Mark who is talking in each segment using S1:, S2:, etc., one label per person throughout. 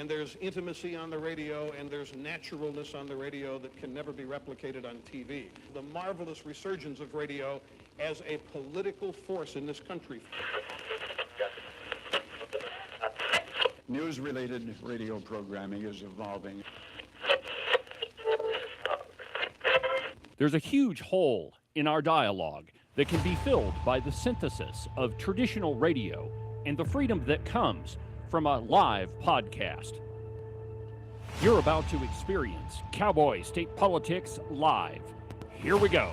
S1: and there's intimacy on the radio, and there's naturalness on the radio that can never be replicated on TV. The marvelous resurgence of radio as a political force in this country.
S2: News-related radio programming is evolving.
S3: There's a huge hole in our dialogue that can be filled by the synthesis of traditional radio and the freedom that comes from a live podcast. You're about to experience Cowboy State Politics live. Here we go.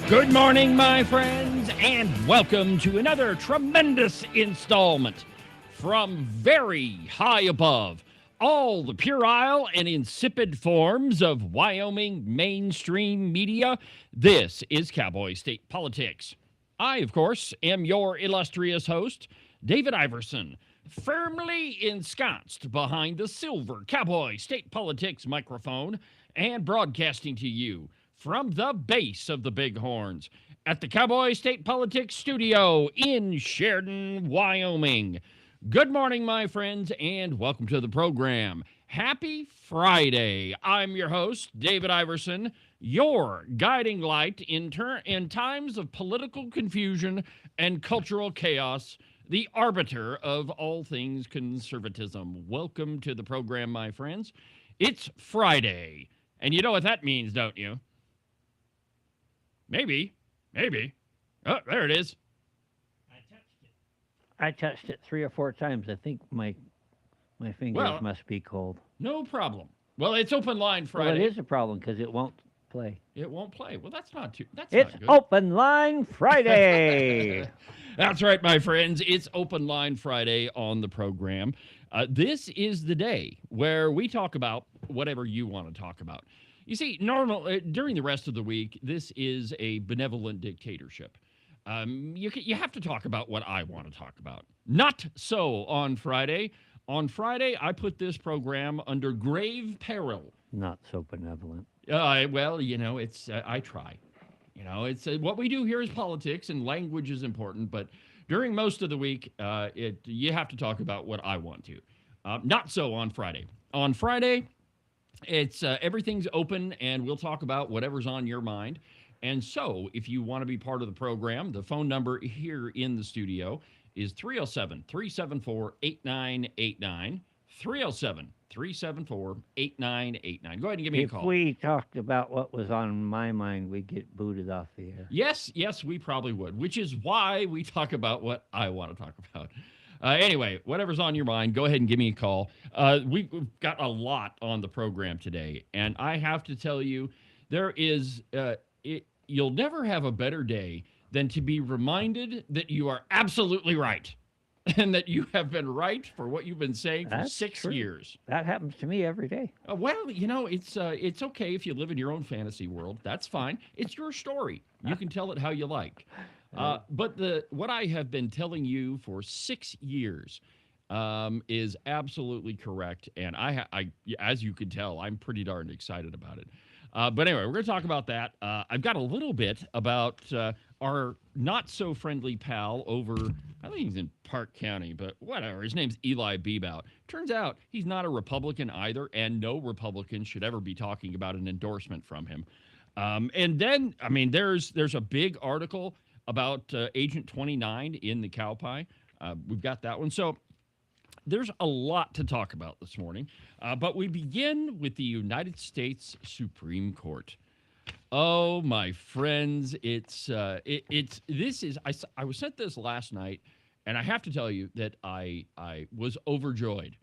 S3: Good morning, my friends, and welcome to another tremendous installment from very high above all the puerile and insipid forms of Wyoming mainstream media. This is Cowboy State Politics. I, of course, am your illustrious host, David Iverson, firmly ensconced behind the silver Cowboy State Politics microphone and broadcasting to you from the base of the Bighorns at the Cowboy State Politics Studio in Sheridan, Wyoming. Good morning, my friends, and welcome to the program. Happy Friday. I'm your host, David Iverson, your guiding light in times of political confusion and cultural chaos, the arbiter of all things conservatism. Welcome to the program, my friends. It's Friday, and you know what that means, don't you? Maybe. Oh, there it is.
S4: I touched it 3 or 4 times. I think my fingers must be cold.
S3: No problem. Well, it's Open Line Friday.
S4: Well, it is a problem because it won't play.
S3: It won't play. Well, that's not good.
S4: It's Open Line Friday.
S3: That's right, my friends. It's Open Line Friday on the program. This is the day where we talk about whatever you want to talk about. You see, during the rest of the week, this is a benevolent dictatorship. You have to talk about what I want to talk about. Not so on Friday. On Friday, I put this program under grave peril.
S4: Not so benevolent.
S3: Well, you know, I try. You know, it's what we do here is politics, and language is important. But during most of the week, you have to talk about what I want to. Not so on Friday. On Friday, it's everything's open, and we'll talk about whatever's on your mind. And so, if you want to be part of the program, the phone number here in the studio is 307-374-8989. 307-374-8989. Go ahead and give me a call.
S4: If we talked about what was on my mind, we'd get booted off the air.
S3: Yes, we probably would, which is why we talk about what I want to talk about. Anyway, whatever's on your mind, go ahead and give me a call. We've got a lot on the program today, and I have to tell you, you'll never have a better day than to be reminded that you are absolutely right, and that you have been right for what you've been saying for 6 years.
S4: That happens to me every day.
S3: Well, you know, it's okay if you live in your own fantasy world. That's fine. It's your story. You can tell it how you like. But what I have been telling you for 6 years is absolutely correct, and I, as you can tell, I'm pretty darn excited about it. But anyway, we're going to talk about that. I've got a little bit about our not-so-friendly pal over, I think he's in Park County, but whatever. His name's Eli Bebout. Turns out he's not a Republican either, and no Republican should ever be talking about an endorsement from him. And then, I mean, there's a big article about Agent 29 in the Cowpie. We've got that one. So there's a lot to talk about this morning, but we begin with the United States Supreme Court. Oh, my friends, I was sent this last night, and I have to tell you that I was overjoyed.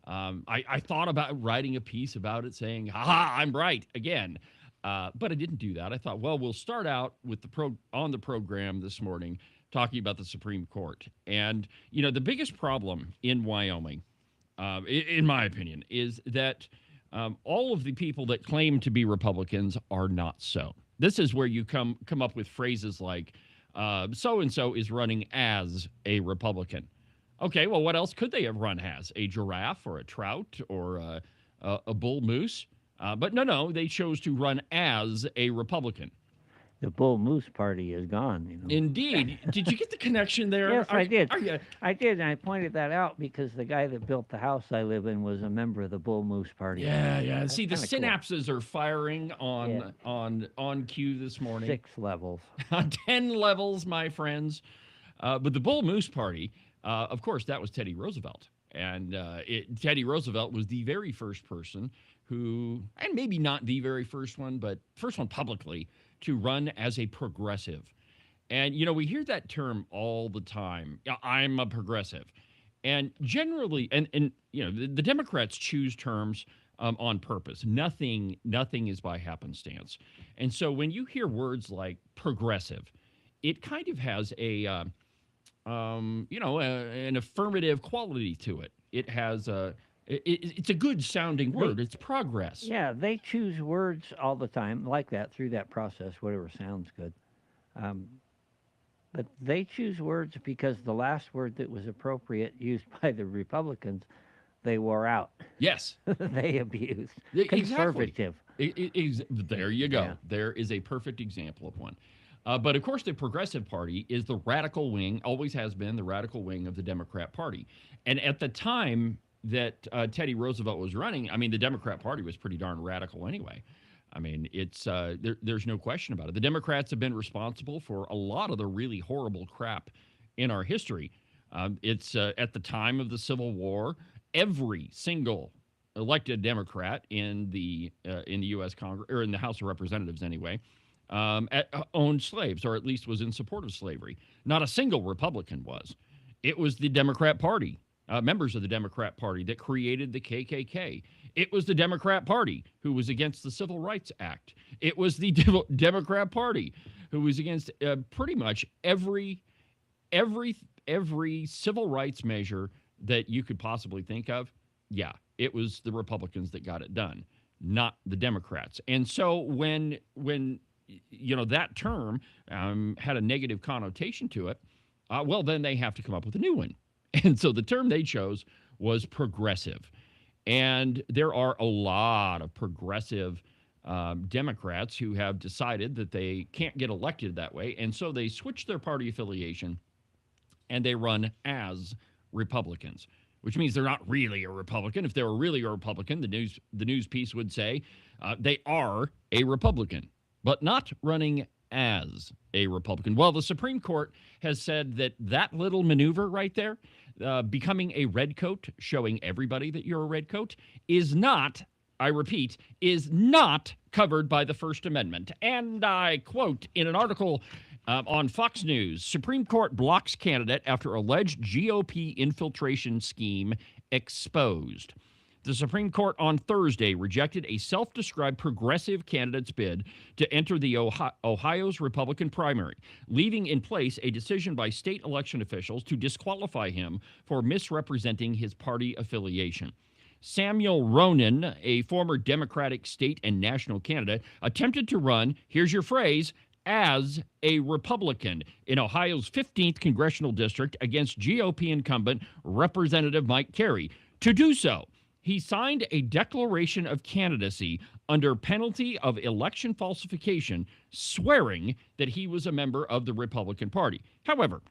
S3: I thought about writing a piece about it saying, ha, I'm right again. But I didn't do that. I thought, well, we'll start out with on the program this morning talking about the Supreme Court. And, you know, the biggest problem in Wyoming, in my opinion, is that all of the people that claim to be Republicans are not so. This is where you come up with phrases like, so-and-so is running as a Republican. Okay, well, what else could they have run as? A giraffe or a trout or a bull moose? But no, they chose to run as a Republican.
S4: The Bull Moose Party is gone.
S3: Indeed. Did you get the connection there?
S4: Yes, I did. I did, and I pointed that out because the guy that built the house I live in was a member of the Bull Moose Party.
S3: Yeah. See, the synapses are firing on cue this morning.
S4: 6 levels.
S3: 10 levels, my friends. But the Bull Moose Party, of course, that was Teddy Roosevelt. And Teddy Roosevelt was the very first person who, and maybe not the very first one, but first one publicly, to run as a progressive. And, we hear that term all the time. I'm a progressive. And generally, and the Democrats choose terms on purpose. Nothing is by happenstance. And so when you hear words like progressive, it kind of has an affirmative quality to it. It has it's a good sounding word. It's progress.
S4: Yeah, they choose words all the time like that through that process, whatever sounds good. But they choose words because the last word that was appropriate used by the Republicans, they wore out.
S3: Yes.
S4: They abused.
S3: Conservative.
S4: Exactly.
S3: There you go.
S4: Yeah.
S3: There is a perfect example of one. But, of course, the Progressive Party is the radical wing, always has been the radical wing of the Democrat Party. And at the time that Teddy Roosevelt was running, the Democrat Party was pretty darn radical anyway. It's there's no question about it. The Democrats have been responsible for a lot of the really horrible crap in our history. It's at the time of the Civil War, every single elected Democrat in the U.S. Congress, or in the House of Representatives anyway, owned slaves, or at least was in support of slavery. Not a single Republican was. It was the Democrat Party, members of the Democrat Party, that created the KKK. It was the Democrat Party who was against the Civil Rights Act. It was the Democrat Party who was against pretty much every civil rights measure that you could possibly think of. Yeah, it was the Republicans that got it done, not the Democrats. And so when that term had a negative connotation to it, then they have to come up with a new one. And so the term they chose was progressive. And there are a lot of progressive Democrats who have decided that they can't get elected that way. And so they switch their party affiliation and they run as Republicans, which means they're not really a Republican. If they were really a Republican, the news piece would say they are a Republican, but not running as a Republican. Well, the Supreme Court has said that little maneuver right there, becoming a redcoat, showing everybody that you're a redcoat, is not, I repeat, is not covered by the First Amendment. And I quote in an article on Fox News, Supreme Court blocks candidate after alleged GOP infiltration scheme exposed. The Supreme Court on Thursday rejected a self-described progressive candidate's bid to enter the Ohio's Republican primary, leaving in place a decision by state election officials to disqualify him for misrepresenting his party affiliation. Samuel Ronan, a former Democratic state and national candidate, attempted to run, here's your phrase, as a Republican in Ohio's 15th congressional district against GOP incumbent Representative Mike Carey. To do so, he signed a declaration of candidacy under penalty of election falsification, swearing that he was a member of the Republican Party. However,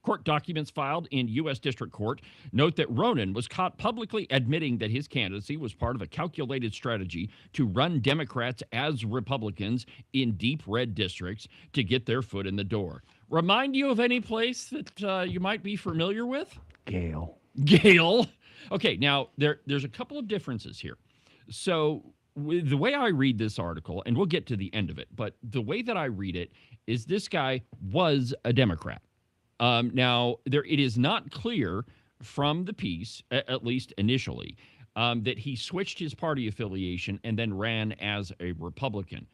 S3: court documents filed in U.S. District Court note that Ronan was caught publicly admitting that his candidacy was part of a calculated strategy to run Democrats as Republicans in deep red districts to get their foot in the door. Remind you of any place that you might be familiar with?
S4: Gale.
S3: Okay, now there's a couple of differences here. So with the way I read this article, and we'll get to the end of it, but the way that I read it is this guy was a Democrat. Now, it is not clear from the piece, at least initially, that he switched his party affiliation and then ran as a Republican.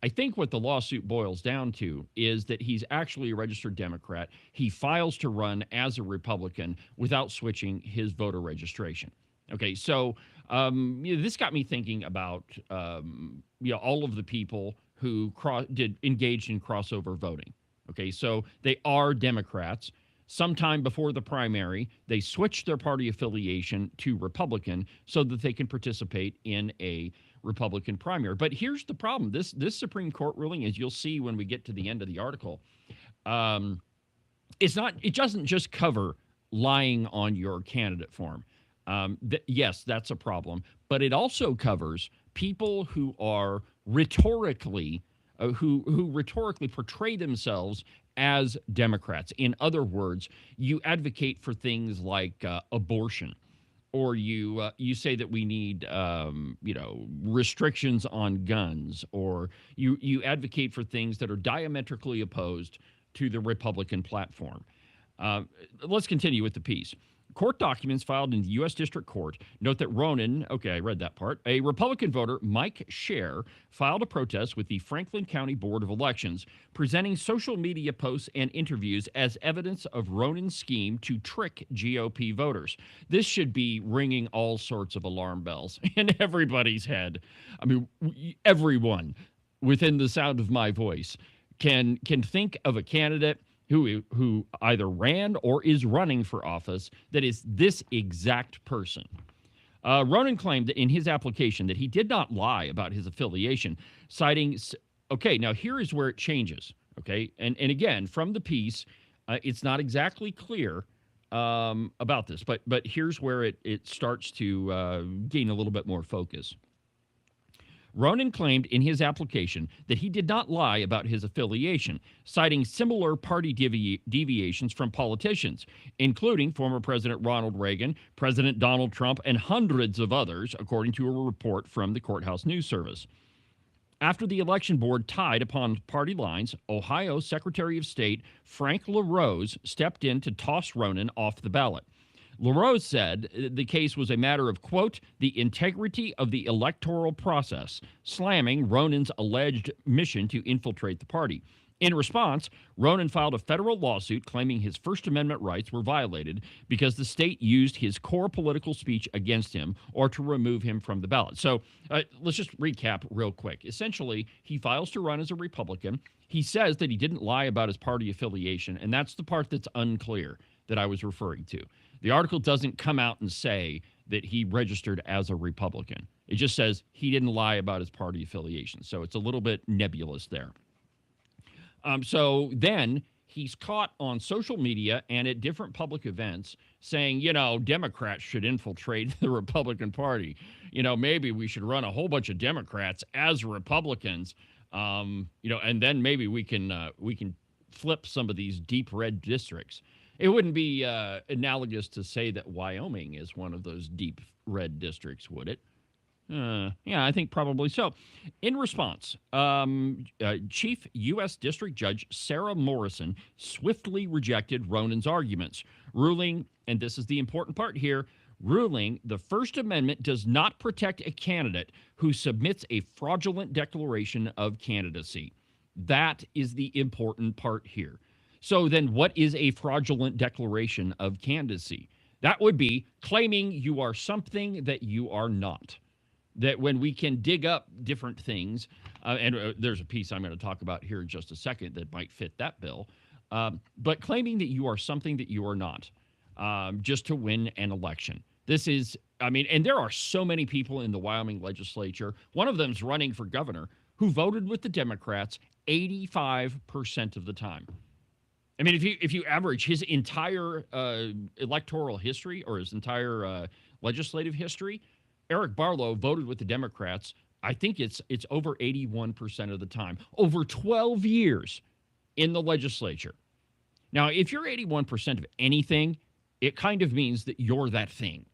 S3: I think what the lawsuit boils down to is that he's actually a registered Democrat. He files to run as a Republican without switching his voter registration. Okay, so this got me thinking about all of the people who engaged in crossover voting. Okay, so they are Democrats. Sometime before the primary, they switched their party affiliation to Republican so that they can participate in a Republican primary. But here's the problem: this Supreme Court ruling, as you'll see when we get to the end of the article, um, it doesn't just cover lying on your candidate form. Yes, that's a problem, but it also covers people who are rhetorically who rhetorically portray themselves as Democrats. In other words, you advocate for things like abortion, or you say that we need restrictions on guns, or you advocate for things that are diametrically opposed to the Republican platform. Let's continue with the piece. Court documents filed in the U.S. District Court note that Ronan, okay, I read that part, a Republican voter, Mike Scher, filed a protest with the Franklin County Board of Elections, presenting social media posts and interviews as evidence of Ronan's scheme to trick GOP voters. This should be ringing all sorts of alarm bells in everybody's head. I mean, everyone within the sound of my voice can think of a candidate who either ran or is running for office that is this exact person. Ronan claimed that in his application that he did not lie about his affiliation, citing, okay, now here is where it changes, okay? And again, from the piece, it's not exactly clear about this, but here's where it starts to gain a little bit more focus. Ronan claimed in his application that he did not lie about his affiliation, citing similar party deviations from politicians, including former President Ronald Reagan, President Donald Trump, and hundreds of others, according to a report from the Courthouse News Service. After the election board tied upon party lines, Ohio Secretary of State Frank LaRose stepped in to toss Ronan off the ballot. LaRose said the case was a matter of, quote, the integrity of the electoral process, slamming Ronan's alleged mission to infiltrate the party. In response, Ronan filed a federal lawsuit claiming his First Amendment rights were violated because the state used his core political speech against him or to remove him from the ballot. So let's just recap real quick. Essentially, he files to run as a Republican. He says that he didn't lie about his party affiliation, and that's the part that's unclear that I was referring to. The article doesn't come out and say that he registered as a Republican. It just says he didn't lie about his party affiliation. So it's a little bit nebulous there. So then he's caught on social media and at different public events saying, Democrats should infiltrate the Republican Party. Maybe we should run a whole bunch of Democrats as Republicans, and then maybe we can flip some of these deep red districts. It wouldn't be analogous to say that Wyoming is one of those deep red districts, would it? Yeah, I think probably so. In response, Chief U.S. District Judge Sarah Morrison swiftly rejected Ronan's arguments, ruling, and this is the important part here, ruling the First Amendment does not protect a candidate who submits a fraudulent declaration of candidacy. That is the important part here. So then what is a fraudulent declaration of candidacy? That would be claiming you are something that you are not. That when we can dig up different things, and there's a piece I'm going to talk about here in just a second that might fit that bill, but claiming that you are something that you are not, just to win an election. This is, and there are so many people in the Wyoming legislature, one of them's running for governor, who voted with the Democrats 85% of the time. If you average his entire electoral history or his entire legislative history, Eric Barlow voted with the Democrats. I think it's over 81% of the time, over 12 years in the legislature. Now, if you're 81% of anything, it kind of means that you're that thing.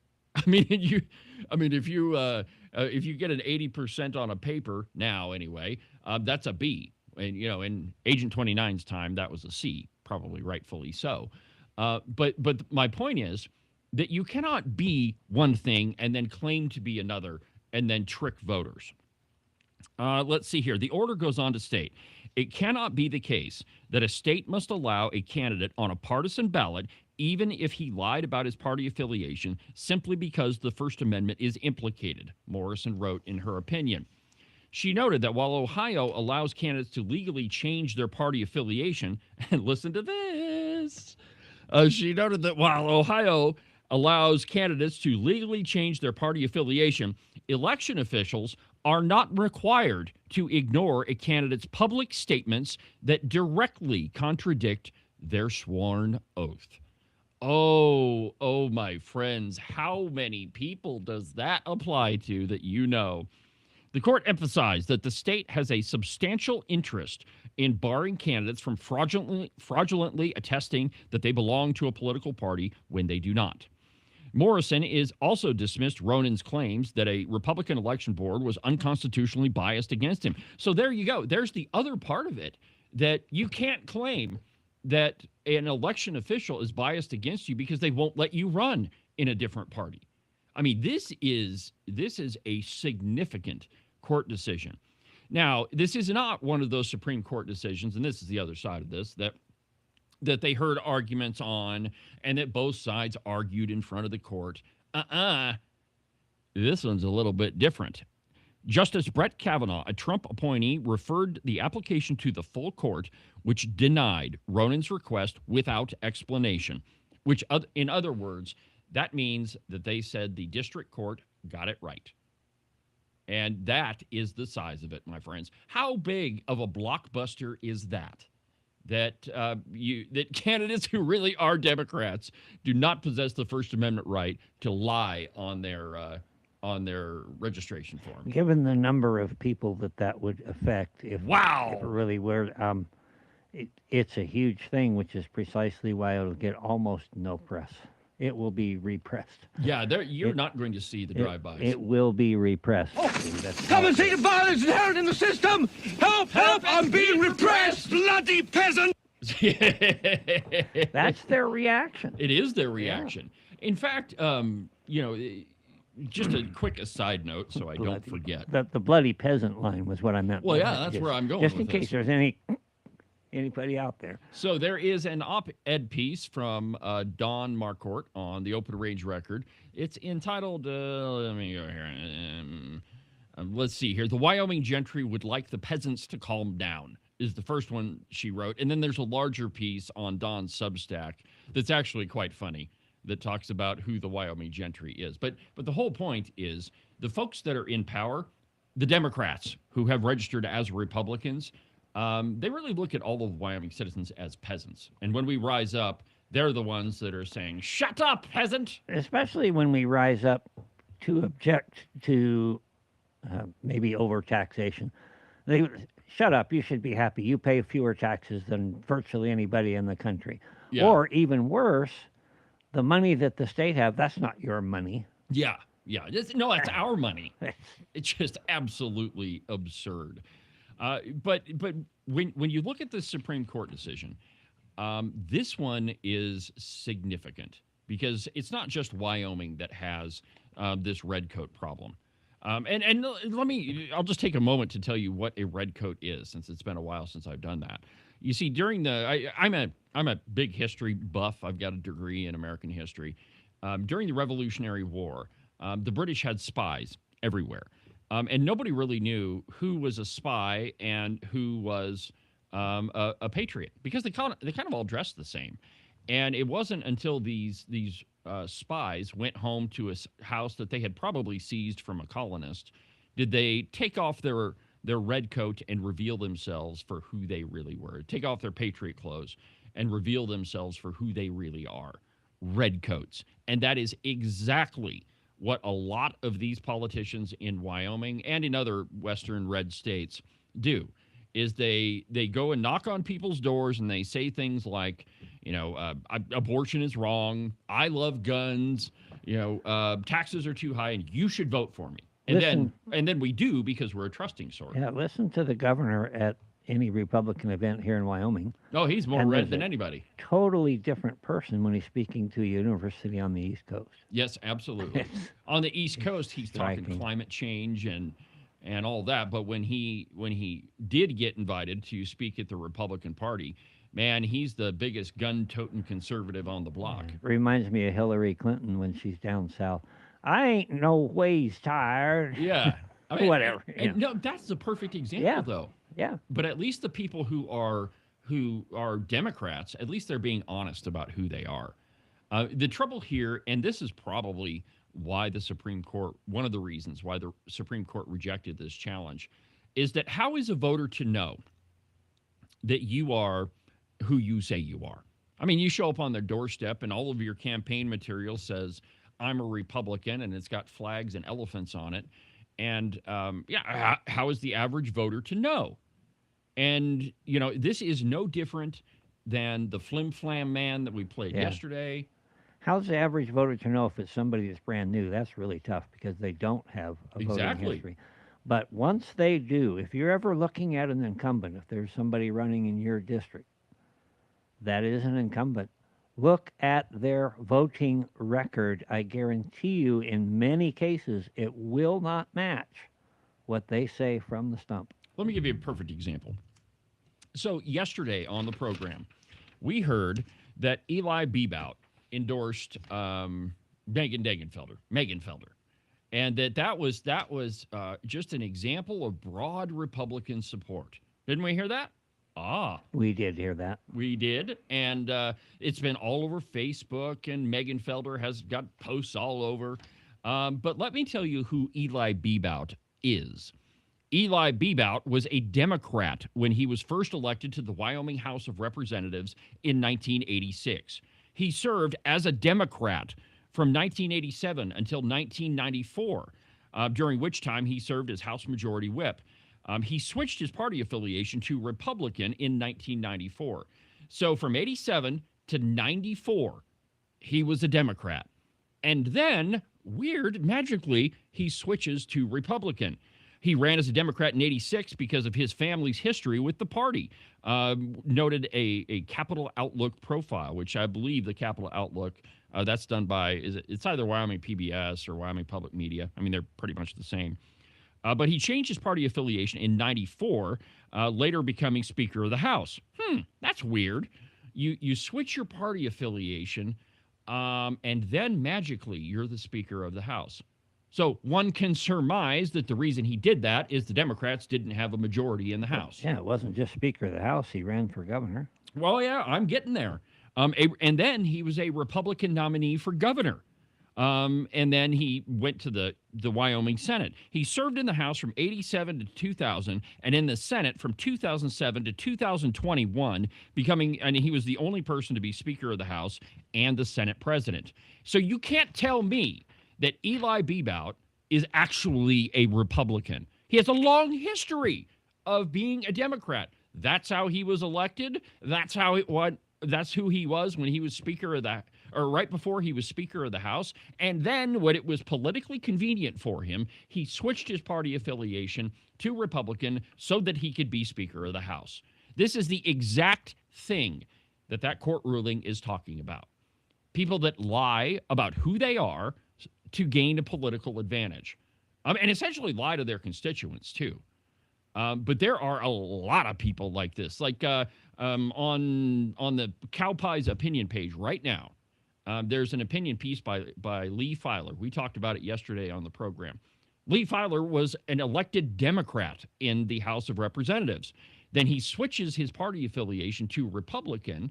S3: If you get an 80% on a paper now, anyway, that's a B. And in Agent 29's time, that was a C. Probably rightfully so. But my point is that you cannot be one thing and then claim to be another and then trick voters. Let's see here. The order goes on to state, it cannot be the case that a state must allow a candidate on a partisan ballot, even if he lied about his party affiliation, simply because the First Amendment is implicated, Morrison wrote in her opinion. She noted that while Ohio allows candidates to legally change their party affiliation, and listen to this, she noted that while Ohio allows candidates to legally change their party affiliation, election officials are not required to ignore a candidate's public statements that directly contradict their sworn oath. Oh, my friends, how many people does that apply to that you know? The court emphasized that the state has a substantial interest in barring candidates from fraudulently attesting that they belong to a political party when they do not. Morrison is also dismissed Ronan's claims that a Republican election board was unconstitutionally biased against him. So there you go. There's the other part of it, that you can't claim that an election official is biased against you because they won't let you run in a different party. I mean, this is a significant court decision. Now, this is not one of those Supreme Court decisions, and this is the other side of this, that they heard arguments on and that both sides argued in front of the court. This one's a little bit different. Justice Brett Kavanaugh, a Trump appointee, referred the application to the full court, which denied Ronan's request without explanation, which, in other words, that means that they said the district court got it right. And that is the size of it, my friends. How big of a blockbuster is that? That candidates who really are Democrats do not possess the First Amendment right to lie on their registration form.
S4: Given the number of people that would affect, if it really were, it's a huge thing, which is precisely why it'll get almost no press. It will be repressed.
S3: Yeah, you're not going to see the drive-bys.
S4: It will be repressed.
S5: Come and see the violence inherent in the system! Help! Help! I'm being repressed! Bloody peasant!
S4: That's their reaction.
S3: It is their reaction. Yeah. In fact, just a quick aside note so I don't forget.
S4: The bloody peasant line was what I meant.
S3: Well, yeah, that's where I'm going
S4: just in
S3: with
S4: case there's anybody out there.
S3: So there is an op-ed piece from Don Marquardt on the Open Range Record. It's entitled, let me go here. Let's see here. The Wyoming gentry would like the peasants to calm down is the first one she wrote. And then there's a larger piece on Don's Substack that's actually quite funny that talks about who the Wyoming gentry is. But the whole point is the folks that are in power, the Democrats who have registered as Republicans, they really look at all of Wyoming citizens as peasants. And when we rise up, they're the ones that are saying, shut up, peasant!
S4: Especially when we rise up to object to maybe overtaxation. They shut up, you should be happy. You pay fewer taxes than virtually anybody in the country. Yeah. Or even worse, the money that the state have, that's not your money.
S3: Yeah. No, it's our money. It's just absolutely absurd. But when you look at the Supreme Court decision, this one is significant because it's not just Wyoming that has this redcoat problem. And I'll just take a moment to tell you what a redcoat is, since it's been a while since I've done that. You see, I'm a big history buff. I've got a degree in American history. During the Revolutionary War, the British had spies everywhere. And nobody really knew who was a spy and who was a patriot, because they kind of all dressed the same. And it wasn't until these spies went home to a house that they had probably seized from a colonist did they take off their red coat and reveal themselves for who they really were. Take off their patriot clothes and reveal themselves for who they really are. Redcoats. And that is exactly what a lot of these politicians in Wyoming and in other western red states do, is they go and knock on people's doors and they say things like, abortion is wrong, I love guns, taxes are too high, and you should vote for me. And then we do, because we're a trusting source.
S4: Yeah, listen to the governor at any Republican event here in Wyoming.
S3: Oh, he's more red than anybody.
S4: Totally different person when he's speaking to a university on the East Coast.
S3: Yes, absolutely. On the East Coast, he's talking climate change and all that. But when he did get invited to speak at the Republican Party, man, he's the biggest gun-toting conservative on the block.
S4: Reminds me of Hillary Clinton when she's down south. I ain't no ways tired.
S3: Yeah. I mean,
S4: Whatever.
S3: And no, that's the perfect example,
S4: Yeah.
S3: though.
S4: Yeah.
S3: But at least the people who are Democrats, at least they're being honest about who they are. The trouble here, and this is probably why the Supreme Court, one of the reasons why the Supreme Court rejected this challenge, is that how is a voter to know that you are who you say you are? I mean, you show up on their doorstep and all of your campaign material says, I'm a Republican, and it's got flags and elephants on it. And how is the average voter to know? And, this is no different than the Flim Flam Man that we played yesterday.
S4: How's the average voter to know if it's somebody that's brand new? That's really tough because they don't have a voting history. But once they do, if you're ever looking at an incumbent, if there's somebody running in your district that is an incumbent, look at their voting record. I guarantee you, in many cases, it will not match what they say from the stump.
S3: Let me give you a perfect example. So yesterday on the program, we heard that Eli Bebout endorsed Megan Felder, and that was just an example of broad Republican support. Didn't we hear that?
S4: We did hear that.
S3: We did, and it's been all over Facebook, and Megan Felder has got posts all over. But let me tell you who Eli Bebout is. Eli Bebout was a Democrat when he was first elected to the Wyoming House of Representatives in 1986. He served as a Democrat from 1987 until 1994, during which time he served as House Majority Whip. He switched his party affiliation to Republican in 1994. So from 87 to 94, he was a Democrat. And then, magically, he switches to Republican. He ran as a Democrat in 86 because of his family's history with the party. Noted a Capital Outlook profile, which I believe the Capital Outlook, that's done by, it's either Wyoming PBS or Wyoming Public Media. I mean, they're pretty much the same. But he changed his party affiliation in 94, later becoming Speaker of the House. That's weird. You switch your party affiliation, and then magically you're the Speaker of the House. So one can surmise that the reason he did that is the Democrats didn't have a majority in the House.
S4: Yeah, it wasn't just Speaker of the House. He ran for governor.
S3: Well, yeah, I'm getting there. And then he was a Republican nominee for governor. And then he went to the Wyoming Senate. He served in the House from 87 to 2000 and in the Senate from 2007 to 2021, and he was the only person to be Speaker of the House and the Senate president. So you can't tell me that Eli Bebout is actually a Republican. He has a long history of being a Democrat. That's how he was elected. That's who he was when he was Speaker of the, or right before he was Speaker of the House. And then when it was politically convenient for him, he switched his party affiliation to Republican so that he could be Speaker of the House. This is the exact thing that court ruling is talking about. People that lie about who they are to gain a political advantage, and essentially lie to their constituents too. But there are a lot of people like this. Like on the Cowboy's opinion page right now, there's an opinion piece by Lee Filer. We talked about it yesterday on the program. Lee Filer was an elected Democrat in the House of Representatives. Then he switches his party affiliation to Republican,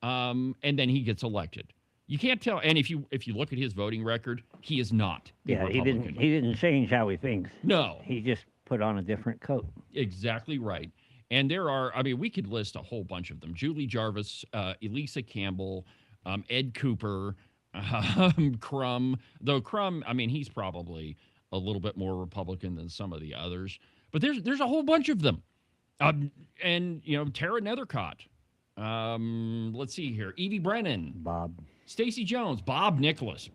S3: and then he gets elected. You can't tell, and if you look at his voting record, he is not a Republican.
S4: He didn't change how he thinks.
S3: No.
S4: He just put on a different coat.
S3: Exactly right. And there are, we could list a whole bunch of them. Julie Jarvis, Elisa Campbell, Ed Cooper, Crum. Though Crum, he's probably a little bit more Republican than some of the others. But there's a whole bunch of them. And, Tara Nethercott. Let's see here. Evie Brennan.
S4: Bob.
S3: Stacey Jones. Bob Nicholas.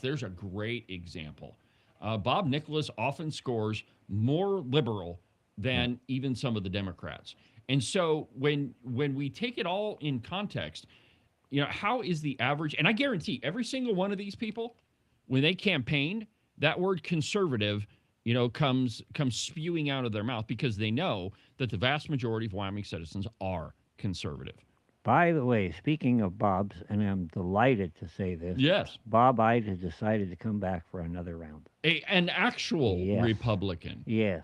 S3: There's a great example. Bob Nicholas often scores more liberal than even some of the Democrats. And so when we take it all in context, how is the average, and I guarantee every single one of these people, when they campaigned, that word conservative, comes spewing out of their mouth because they know that the vast majority of Wyoming citizens are conservative.
S4: By the way, speaking of Bob's, and I'm delighted to say this,
S3: Yes.
S4: Bob Ide has decided to come back for another round.
S3: An actual
S4: Yes.
S3: Republican.
S4: Yes.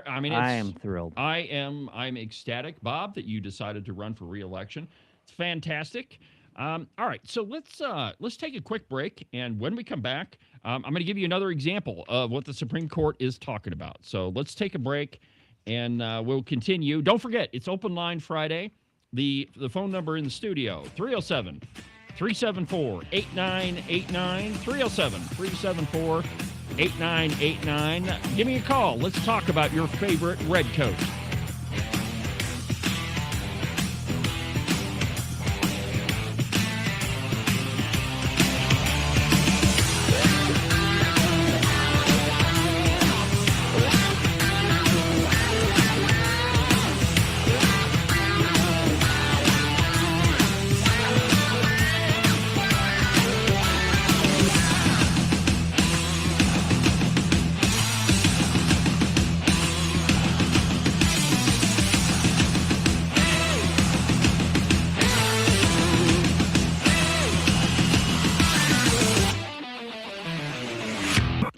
S3: I mean,
S4: I am thrilled.
S3: I'm ecstatic, Bob, that you decided to run for re-election. It's fantastic. All right, so let's take a quick break, and when we come back, I'm going to give you another example of what the Supreme Court is talking about. So let's take a break, and we'll continue. Don't forget, it's Open Line Friday. The phone number in the studio, 307-374-8989, 307-374-8989. Give me a call. Let's talk about your favorite Redcoat.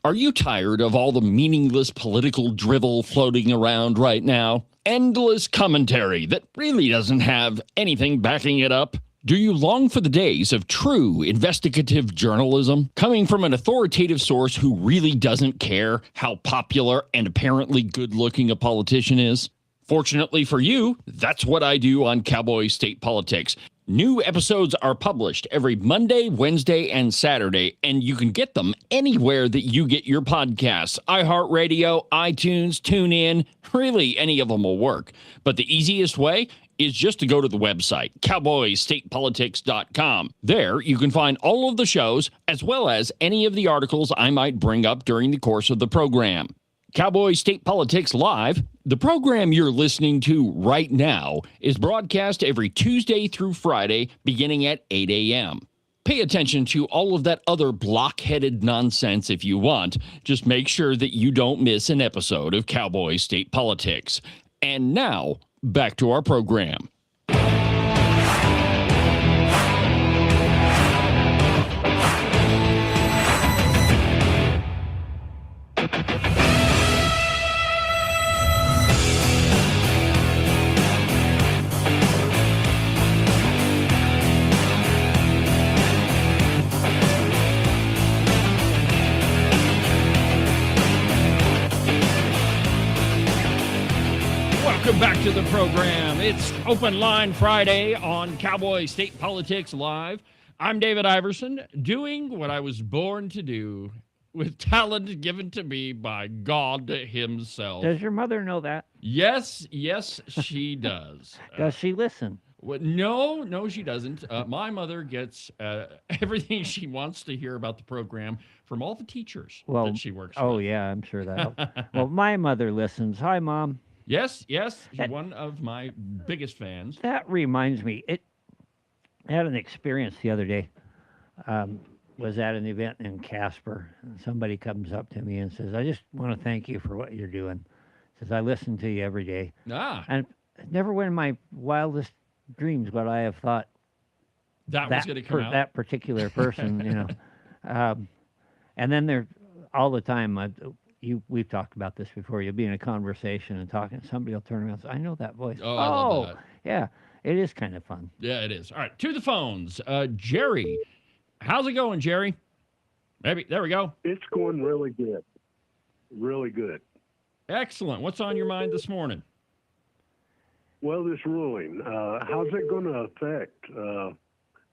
S3: Are you tired of all the meaningless political drivel floating around right now? Endless commentary that really doesn't have anything backing it up? Do you long for the days of true investigative journalism coming from an authoritative source who really doesn't care how popular and apparently good-looking a politician is? Fortunately for you, that's what I do on Cowboy State Politics. New episodes are published every Monday, Wednesday, and Saturday, and you can get them anywhere that you get your podcasts. iHeartRadio, iTunes, TuneIn, really any of them will work. But the easiest way is just to go to the website, cowboystatepolitics.com. There, you can find all of the shows, as well as any of the articles I might bring up during the course of the program. Cowboy State Politics Live, the program you're listening to right now, is broadcast every Tuesday through Friday beginning at 8 a.m. Pay attention to all of that other block-headed nonsense if you want. Just make sure that you don't miss an episode of Cowboy State Politics. And now, back to our program. Welcome back to the program. It's Open Line Friday on Cowboy State Politics Live. I'm David Iverson, doing what I was born to do with talent given to me by God himself.
S4: Does your mother know that?
S3: Yes, she does.
S4: Does she listen?
S3: No, she doesn't. My mother gets everything she wants to hear about the program from all the teachers that she works with.
S4: Oh, yeah, I'm sure that helps. Well, my mother listens. Hi, Mom.
S3: Yes, she's one of my biggest fans.
S4: That reminds me, I had an experience the other day. Was at an event in Casper, and somebody comes up to me and says, I just want to thank you for what you're doing. Says, I listen to you every day. And it never went in my wildest dreams would I have thought
S3: that was going to come out.
S4: That particular person, you know. And then they're all the time, we've talked about this before. You'll be in a conversation and talking. Somebody will turn around and say, I know that voice.
S3: Oh, I love that.
S4: Yeah. It is kind of fun.
S3: Yeah, it is. All right, to the phones. Jerry. How's it going, Jerry? There we go.
S6: It's going really good. Really good.
S3: Excellent. What's on your mind this morning?
S6: Well, this ruling, how's it going to affect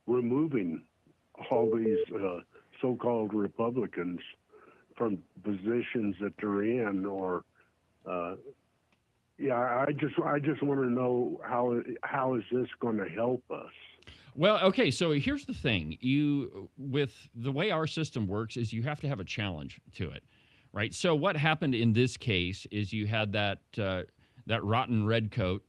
S6: removing all these so-called Republicans from positions that they're in, or I just want to know how is this going to help us?
S3: Well, okay, so here's the thing. With the way our system works is you have to have a challenge to it, right? So what happened in this case is you had that rotten redcoat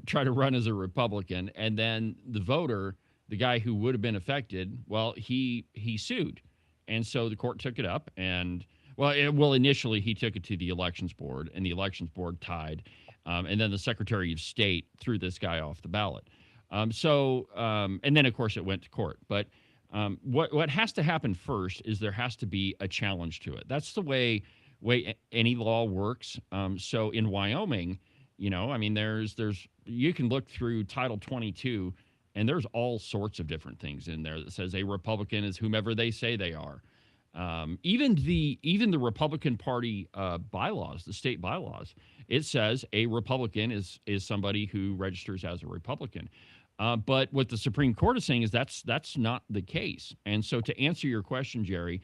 S3: try to run as a Republican, and then the voter, the guy who would have been affected, well, he sued. And so the court took it up, and initially he took it to the elections board, and the elections board tied, and then the Secretary of State threw this guy off the ballot. And then of course it went to court. But what has to happen first is there has to be a challenge to it. That's the way any law works. So in Wyoming, I mean, there's you can look through Title 22, and there's all sorts of different things in there that says a Republican is whomever they say they are. Even the Republican Party bylaws, the state bylaws, it says a Republican is somebody who registers as a Republican. But what the Supreme Court is saying is that's not the case. And so to answer your question, Jerry,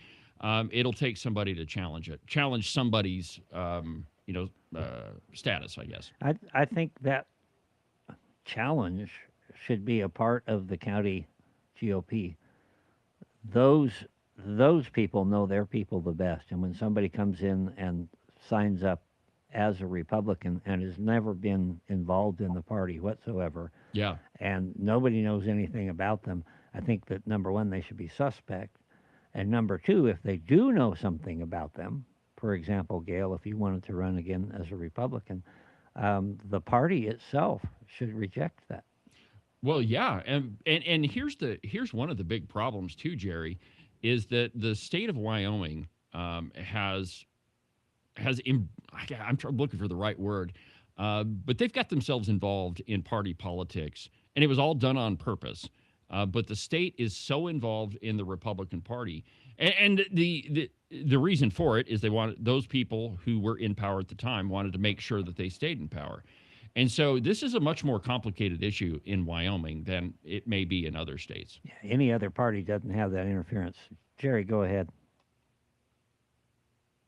S3: it'll take somebody to challenge somebody's status, I guess.
S4: I think that challenge should be a part of the county GOP. Those people know their people the best, and when somebody comes in and signs up as a Republican and has never been involved in the party whatsoever,
S3: yeah,
S4: and nobody knows anything about them, I think that number one, they should be suspect, and number two, if they do know something about them, for example, Gail, if you wanted to run again as a Republican, the party itself should reject that.
S3: Well, yeah, and here's one of the big problems too, Jerry, is that the state of Wyoming I'm looking for the right word, but they've got themselves involved in party politics, and it was all done on purpose. But the state is so involved in the Republican Party, and the reason for it is they wanted those people who were in power at the time wanted to make sure that they stayed in power. And so this is a much more complicated issue in Wyoming than it may be in other states.
S4: Yeah, any other party doesn't have that interference. Jerry, go ahead.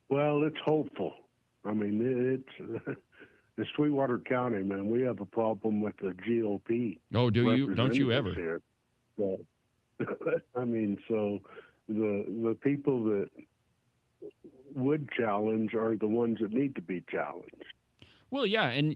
S6: Well, it's hopeful. I mean, it's Sweetwater County, man. We have a problem with the GOP.
S3: Oh, do you? Don't you ever?
S6: Here. So, I mean, so the people that would challenge are the ones that need to be challenged.
S3: Well, yeah, and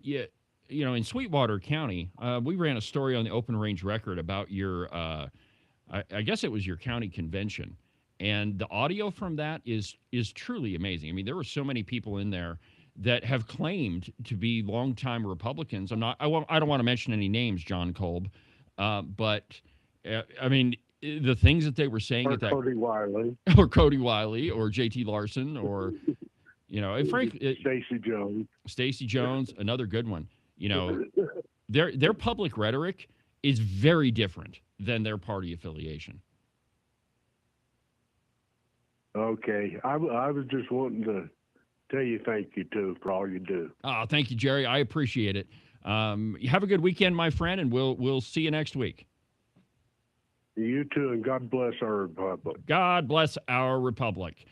S3: in Sweetwater County, we ran a story on the Open Range Record about your, I guess it was your county convention, and the audio from that is truly amazing. I mean, there were so many people in there that have claimed to be longtime Republicans. I don't want to mention any names, John Kolb, but I mean, the things that they were saying
S6: or
S3: at that,
S6: Cody Wiley,
S3: or Cody Wiley, or J.T. Larson, or and Frank, Stacey Jones, another good one. Their public rhetoric is very different than their party affiliation.
S6: Okay, I was just wanting to tell you thank you too for all you do.
S3: Oh, thank you, Jerry. I appreciate it. Have a good weekend, my friend, and we'll see you next week.
S6: You too, and God bless our republic.
S3: God bless our republic.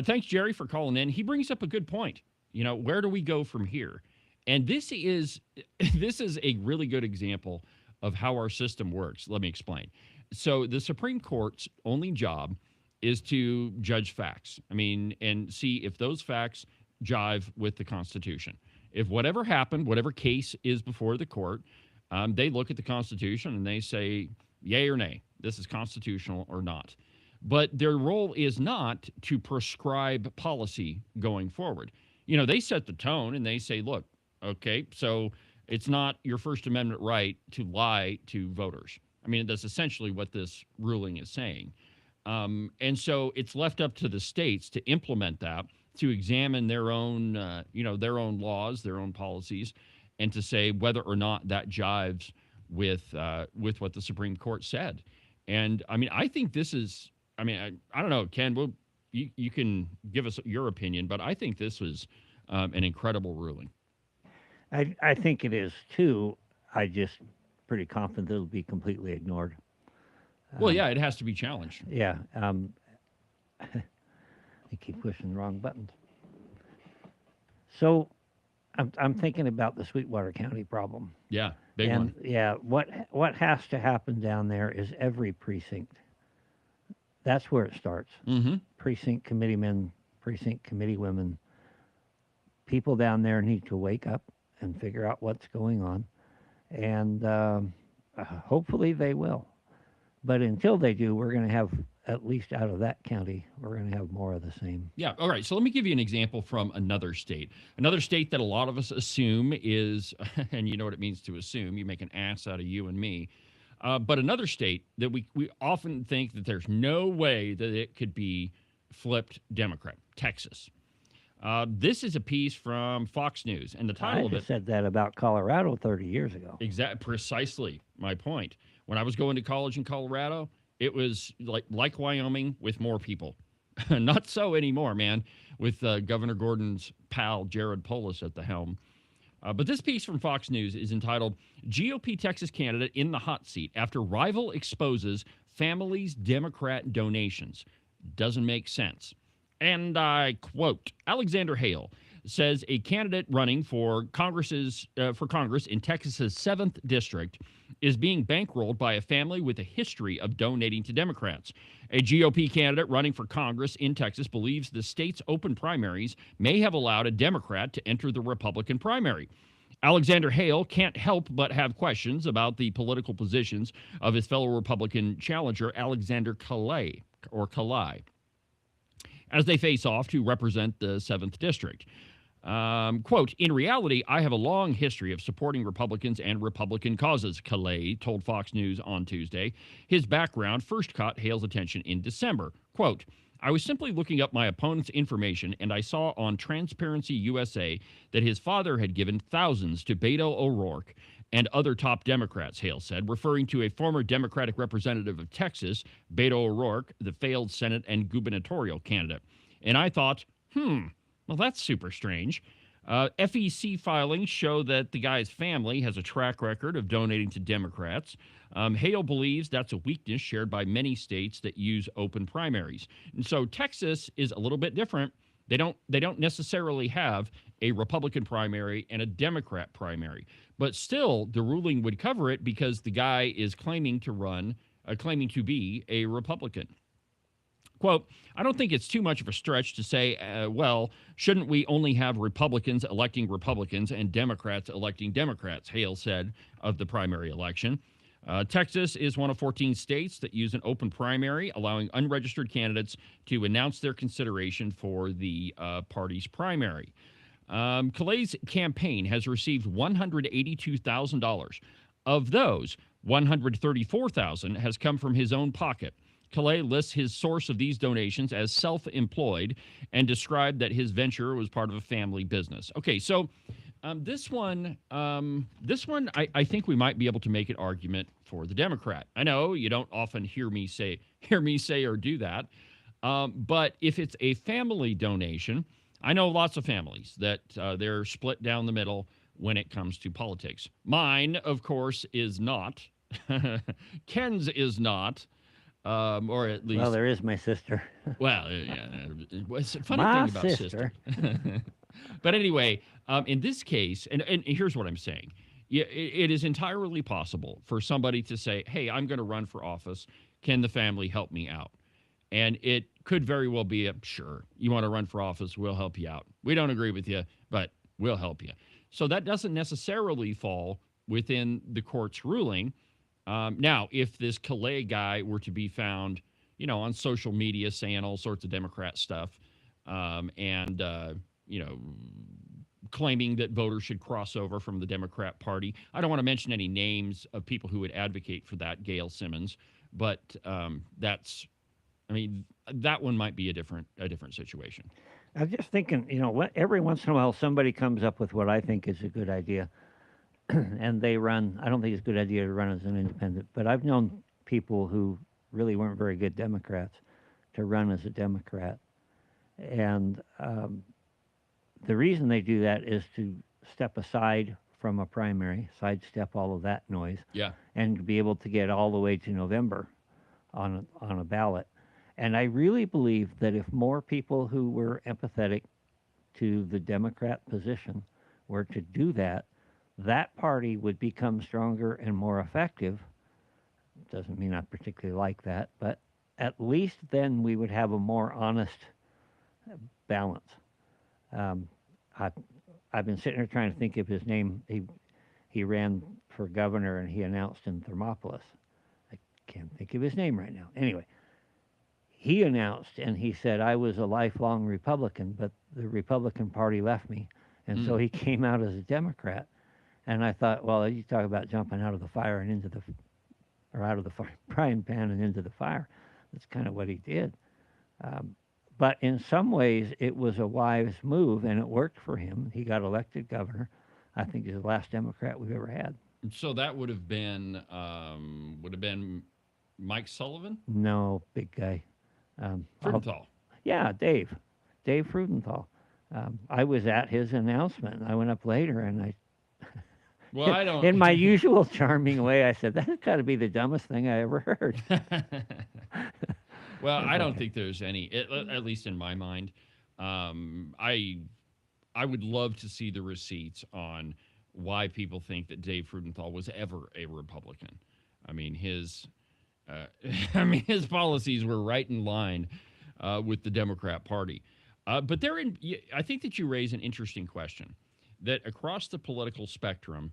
S3: Thanks, Jerry, for calling in. He brings up a good point. Where do we go from here? And this is a really good example of how our system works. Let me explain. So the Supreme Court's only job is to judge facts. I mean, and see if those facts jive with the Constitution. If whatever happened, whatever case is before the court, they look at the Constitution and they say, yay or nay, this is constitutional or not. But their role is not to prescribe policy going forward. They set the tone and they say, look, okay, so it's not your First Amendment right to lie to voters. I mean, that's essentially what this ruling is saying. And so it's left up to the states to implement that, to examine their own, their own laws, their own policies, and to say whether or not that jives with what the Supreme Court said. And I mean, I think this is, I don't know, Ken, you can give us your opinion, but I think this was an incredible ruling.
S4: I think it is too. I just pretty confident it'll be completely ignored.
S3: Well, yeah, it has to be challenged.
S4: Yeah. I keep pushing the wrong buttons. So I'm thinking about the Sweetwater County problem.
S3: Yeah, big one.
S4: Yeah, what has to happen down there is every precinct. That's where it starts.
S3: Mm-hmm.
S4: Precinct committeemen, precinct committee women. People down there need to wake up and figure out what's going on. And hopefully they will. But until they do, we're going to have, at least out of that county, we're going to have more of the same.
S3: Yeah. All right. So let me give you an example from another state. Another state that a lot of us assume is, and you know what it means to assume, you make an ass out of you and me. But another state that we often think that there's no way that it could be flipped Democrat, Texas. This is a piece from Fox News, and the title of it
S4: said that about Colorado 30 years ago.
S3: Precisely my point. When I was going to college in Colorado, it was like Wyoming with more people. Not so anymore, man, with Governor Gordon's pal Jared Polis at the helm. But this piece from Fox News is entitled GOP Texas Candidate in the Hot Seat After Rival Exposes Family's Democrat Donations. Doesn't make sense. And I quote, Alexander Hale says a candidate running for Congress in Texas's 7th district is being bankrolled by a family with a history of donating to Democrats. A GOP candidate running for Congress in Texas believes the state's open primaries may have allowed a Democrat to enter the Republican primary. Alexander Hale can't help but have questions about the political positions of his fellow Republican challenger, Alexander Kalai, as they face off to represent the 7th district. Quote, in reality, I have a long history of supporting Republicans and Republican causes, Calais told Fox News on Tuesday. His background first caught Hale's attention in December. Quote, I was simply looking up my opponent's information, and I saw on Transparency USA that his father had given thousands to Beto O'Rourke and other top Democrats, Hale said, referring to a former Democratic representative of Texas, Beto O'Rourke, the failed Senate and gubernatorial candidate. And I thought, well, that's super strange. FEC filings show that the guy's family has a track record of donating to Democrats. Hale believes that's a weakness shared by many states that use open primaries. And so Texas is a little bit different. They don't necessarily have a Republican primary and a Democrat primary. But still, the ruling would cover it because the guy is claiming to be a Republican. Quote, I don't think it's too much of a stretch to say, well, shouldn't we only have Republicans electing Republicans and Democrats electing Democrats, Hale said of the primary election. Texas is one of 14 states that use an open primary, allowing unregistered candidates to announce their consideration for the party's primary. Calais' campaign has received $182,000. Of those, $134,000 has come from his own pocket. Calais lists his source of these donations as self-employed and described that his venture was part of a family business. Okay, so this one, I think we might be able to make an argument for the Democrat. I know you don't often hear me say or do that, but if it's a family donation, I know lots of families that they're split down the middle when it comes to politics. Mine, of course, is not. Ken's is not. Or at least.
S4: Well, there is my sister.
S3: Well, yeah. It's a funny
S4: my
S3: thing about
S4: sister.
S3: But anyway, in this case, and here's what I'm saying. Yeah, it is entirely possible for somebody to say, hey, I'm going to run for office. Can the family help me out? And it could very well be sure, you want to run for office, we'll help you out. We don't agree with you, but we'll help you. So that doesn't necessarily fall within the court's ruling. Now, if this Calais guy were to be found, on social media saying all sorts of Democrat stuff, and claiming that voters should cross over from the Democrat Party, I don't want to mention any names of people who would advocate for that, Gail Simmons, but that one might be a different situation.
S4: I'm just thinking, every once in a while somebody comes up with what I think is a good idea. And they run. I don't think it's a good idea to run as an independent, but I've known people who really weren't very good Democrats to run as a Democrat. And the reason they do that is to step aside from a primary, sidestep all of that noise, and be able to get all the way to November on a ballot. And I really believe that if more people who were empathetic to the Democrat position were to do that, that party would become stronger and more effective. Doesn't mean I particularly like that, but at least then we would have a more honest balance. I've been sitting here trying to think of his name. He ran for governor and he announced in Thermopolis. I can't think of his name right now. Anyway, he announced and he said, I was a lifelong Republican, but the Republican Party left me. And so he came out as a Democrat. And I thought, well, you talk about jumping out of the fire and into the or out of the frying pan and into the fire. That's kind of what he did. But in some ways, it was a wise move, and it worked for him. He got elected governor. I think he's the last Democrat we've ever had.
S3: So that would have been Mike Sullivan?
S4: No, big guy.
S3: Freudenthal.
S4: Yeah, Dave Freudenthal. I was at his announcement, and I went up later, and I,
S3: Well, I don't.
S4: in my usual charming way, I said, "That's got to be the dumbest thing I ever heard."
S3: Well, I don't think there's any, at least in my mind. I would love to see the receipts on why people think that Dave Freudenthal was ever a Republican. I mean, his policies were right in line with the Democrat Party. But I think that you raise an interesting question. That across the political spectrum,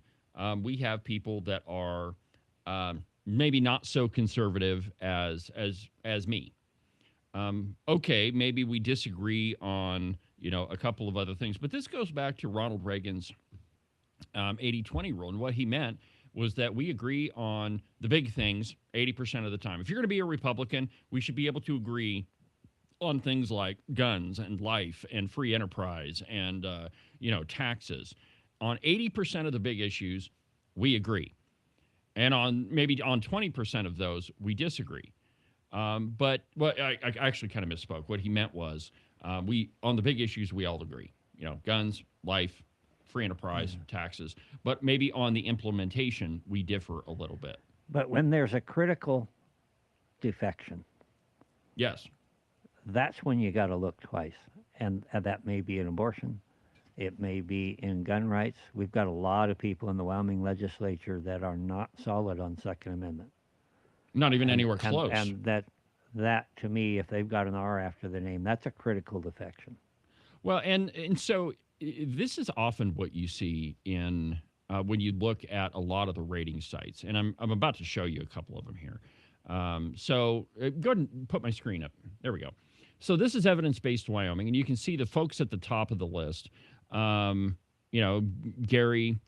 S3: we have people that are maybe not so conservative as me. Okay, maybe we disagree on a couple of other things, but this goes back to Ronald Reagan's 80-20 rule, and what he meant was that we agree on the big things 80% of the time. If you're going to be a Republican, we should be able to agree on things like guns and life and free enterprise and taxes. On 80% of the big issues, we agree, and on 20% of those, we disagree. But I actually kind of misspoke. What he meant was on the big issues we all agree. Guns, life, free enterprise, taxes. But maybe on the implementation we differ a little bit.
S4: But when there's a critical defection,
S3: yes,
S4: that's when you got to look twice, and that may be in abortion. It may be in gun rights. We've got a lot of people in the Wyoming legislature that are not solid on Second Amendment.
S3: Not even anywhere close.
S4: And that to me, if they've got an R after the name, that's a critical defection.
S3: Well, and so this is often what you see in when you look at a lot of the rating sites, and I'm about to show you a couple of them here. So go ahead and put my screen up. There we go. So this is Evidence-Based Wyoming, and you can see the folks at the top of the list. Gary,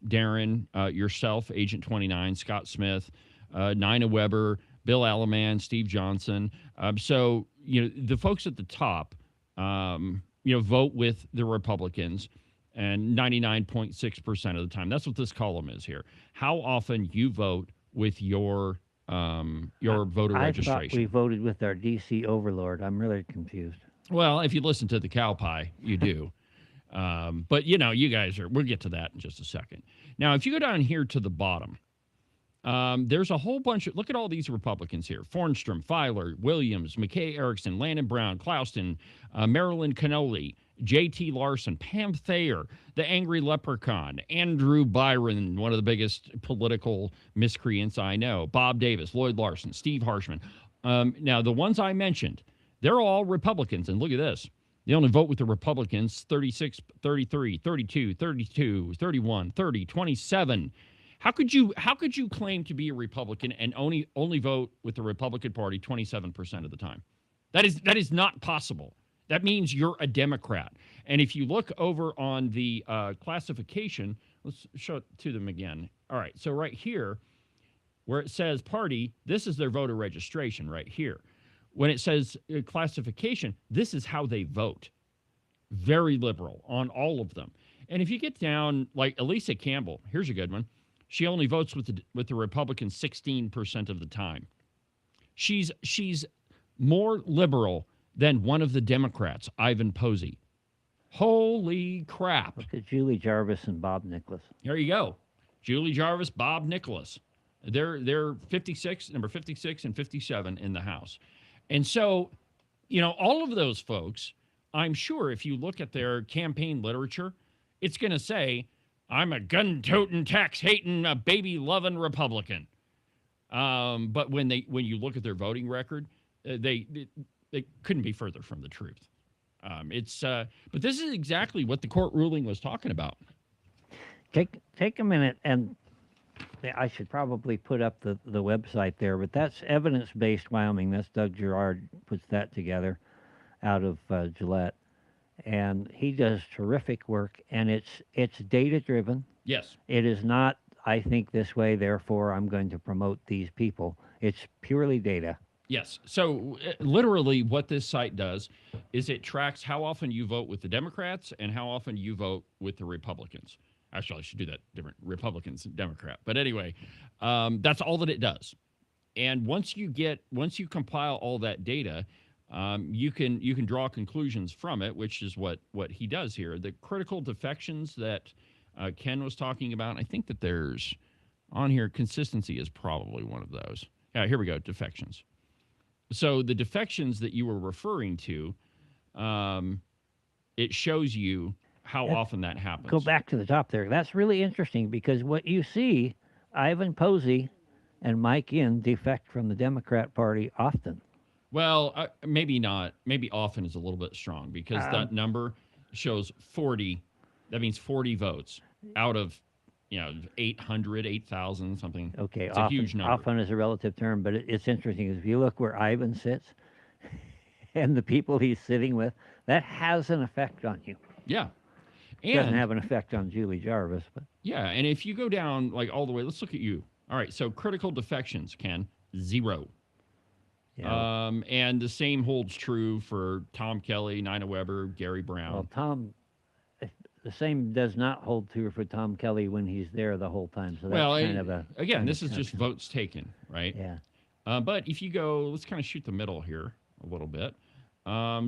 S3: Darren, yourself, Agent 29, Scott Smith, Nina Weber, Bill Alaman, Steve Johnson. So, the folks at the top, vote with the Republicans, and 99.6% of the time. That's what this column is here. How often you vote with your voter registration?
S4: I thought we voted with our D.C. overlord. I'm really confused.
S3: Well, if you listen to the Cowboy, you do. But, you guys we'll get to that in just a second. Now, if you go down here to the bottom, there's a whole bunch look at all these Republicans here. Fornstrom, Filer, Williams, McKay Erickson, Landon Brown, Clouston, Marilyn Cannoli, J.T. Larson, Pam Thayer, the Angry Leprechaun, Andrew Byron, one of the biggest political miscreants I know, Bob Davis, Lloyd Larson, Steve Harshman. Now, the ones I mentioned, they're all Republicans, and look at this. They only vote with the Republicans 36, 33, 32, 32, 31, 30, 27. How could you claim to be a Republican and only vote with the Republican Party 27% of the time? That is not possible. That means you're a Democrat. And if you look over on the classification, let's show it to them again. All right, so right here, where it says party, this is their voter registration right here. When it says classification, this is how they vote. Very liberal on all of them. And if you get down, like Elisa Campbell, here's a good one. She only votes with the Republicans 16% of the time. She's more liberal than one of the Democrats, Ivan Posey. Holy crap.
S4: Look at Julie Jarvis and Bob Nicholas.
S3: There you go. Julie Jarvis, Bob Nicholas. They're number 56 and 57 in the House. And so, all of those folks, I'm sure if you look at their campaign literature, it's going to say, I'm a gun-toting, tax-hating, baby-loving Republican. But when you look at their voting record, they couldn't be further from the truth. But this is exactly what the court ruling was talking about.
S4: Take a minute, and I should probably put up the website there, but that's Evidence-Based Wyoming. That's Doug Girard puts that together out of Gillette. And he does terrific work, and it's data-driven.
S3: Yes.
S4: It is not, I think this way, therefore I'm going to promote these people. It's purely data.
S3: Yes. So literally what this site does is it tracks how often you vote with the Democrats and how often you vote with the Republicans. Actually, I should do that different, Republicans and Democrat. But anyway, that's all that it does. And once you compile all that data, you can draw conclusions from it, which is what he does here. The critical defections that Ken was talking about, I think that there's on here, consistency is probably one of those. Yeah, here we go, defections. So the defections that you were referring to, it shows you how often that happens.
S4: Go back to the top there. That's really interesting because what you see, Ivan Posey and Mike Inn defect from the Democrat Party often.
S3: Well, maybe not. Maybe often is a little bit strong because that number shows 40. That means 40 votes out of 800, 8,000, something.
S4: Okay,
S3: it's
S4: often,
S3: a huge number.
S4: Often is a relative term, but it's interesting. If you look where Ivan sits and the people he's sitting with, that has an effect on you.
S3: Yeah.
S4: It doesn't have an effect on Julie Jarvis, but
S3: yeah, and if you go down like all the way, let's look at you. All right, so critical defections, Ken, 0.
S4: yeah.
S3: And the same holds true for Tom Kelly, Nina Weber, Gary Brown.
S4: Well, the same does not hold true for Tom Kelly when he's there the whole time. So that's kind of a
S3: again, this is just votes taken, right?
S4: Yeah.
S3: But if you go, let's kind of shoot the middle here a little bit.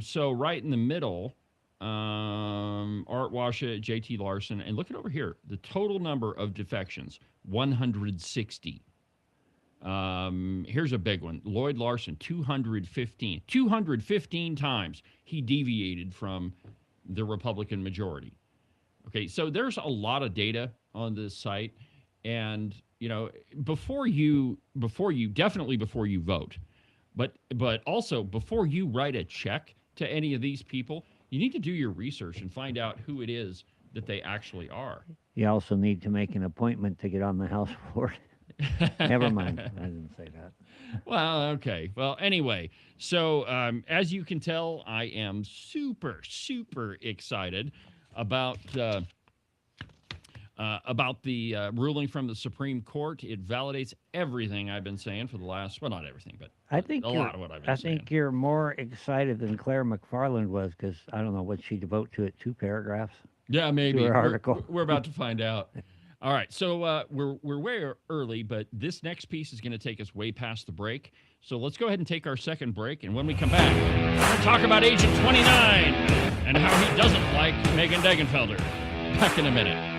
S3: So right in the middle, Art Washa, J.T. Larson, and look at over here, the total number of defections, 160. Here's a big one. Lloyd Larson, 215. 215 times he deviated from the Republican majority. Okay, so there's a lot of data on this site, and before you vote, but also before you write a check to any of these people, you need to do your research and find out who it is that they actually are.
S4: You also need to make an appointment to get on the House floor. Never mind. I didn't say that.
S3: Well, okay. Well, anyway, so as you can tell, I am super, super excited about the ruling from the Supreme Court. It validates everything I've been saying for the last, well, not everything, but a lot of what I've been saying.
S4: I think you're more excited than Claire McFarland was because, I don't know, what she devote to it, 2 paragraphs?
S3: Yeah, maybe.
S4: To her article.
S3: We're about to find out. All right, so we're way early, but this next piece is going to take us way past the break. So let's go ahead and take our second break, and when we come back, we're going to talk about Agent 29 and how he doesn't like Megan Degenfelder. Back in a minute.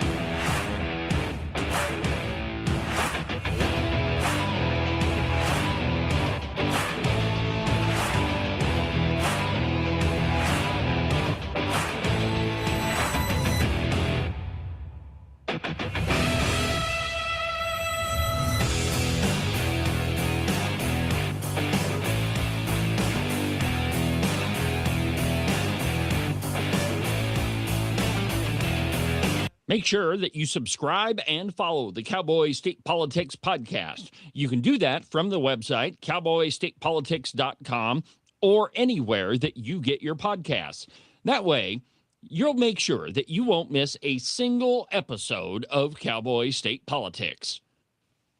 S3: Make sure that you subscribe and follow the Cowboy State Politics podcast. You can do that from the website, cowboystatepolitics.com, or anywhere that you get your podcasts. That way, you'll make sure that you won't miss a single episode of Cowboy State Politics.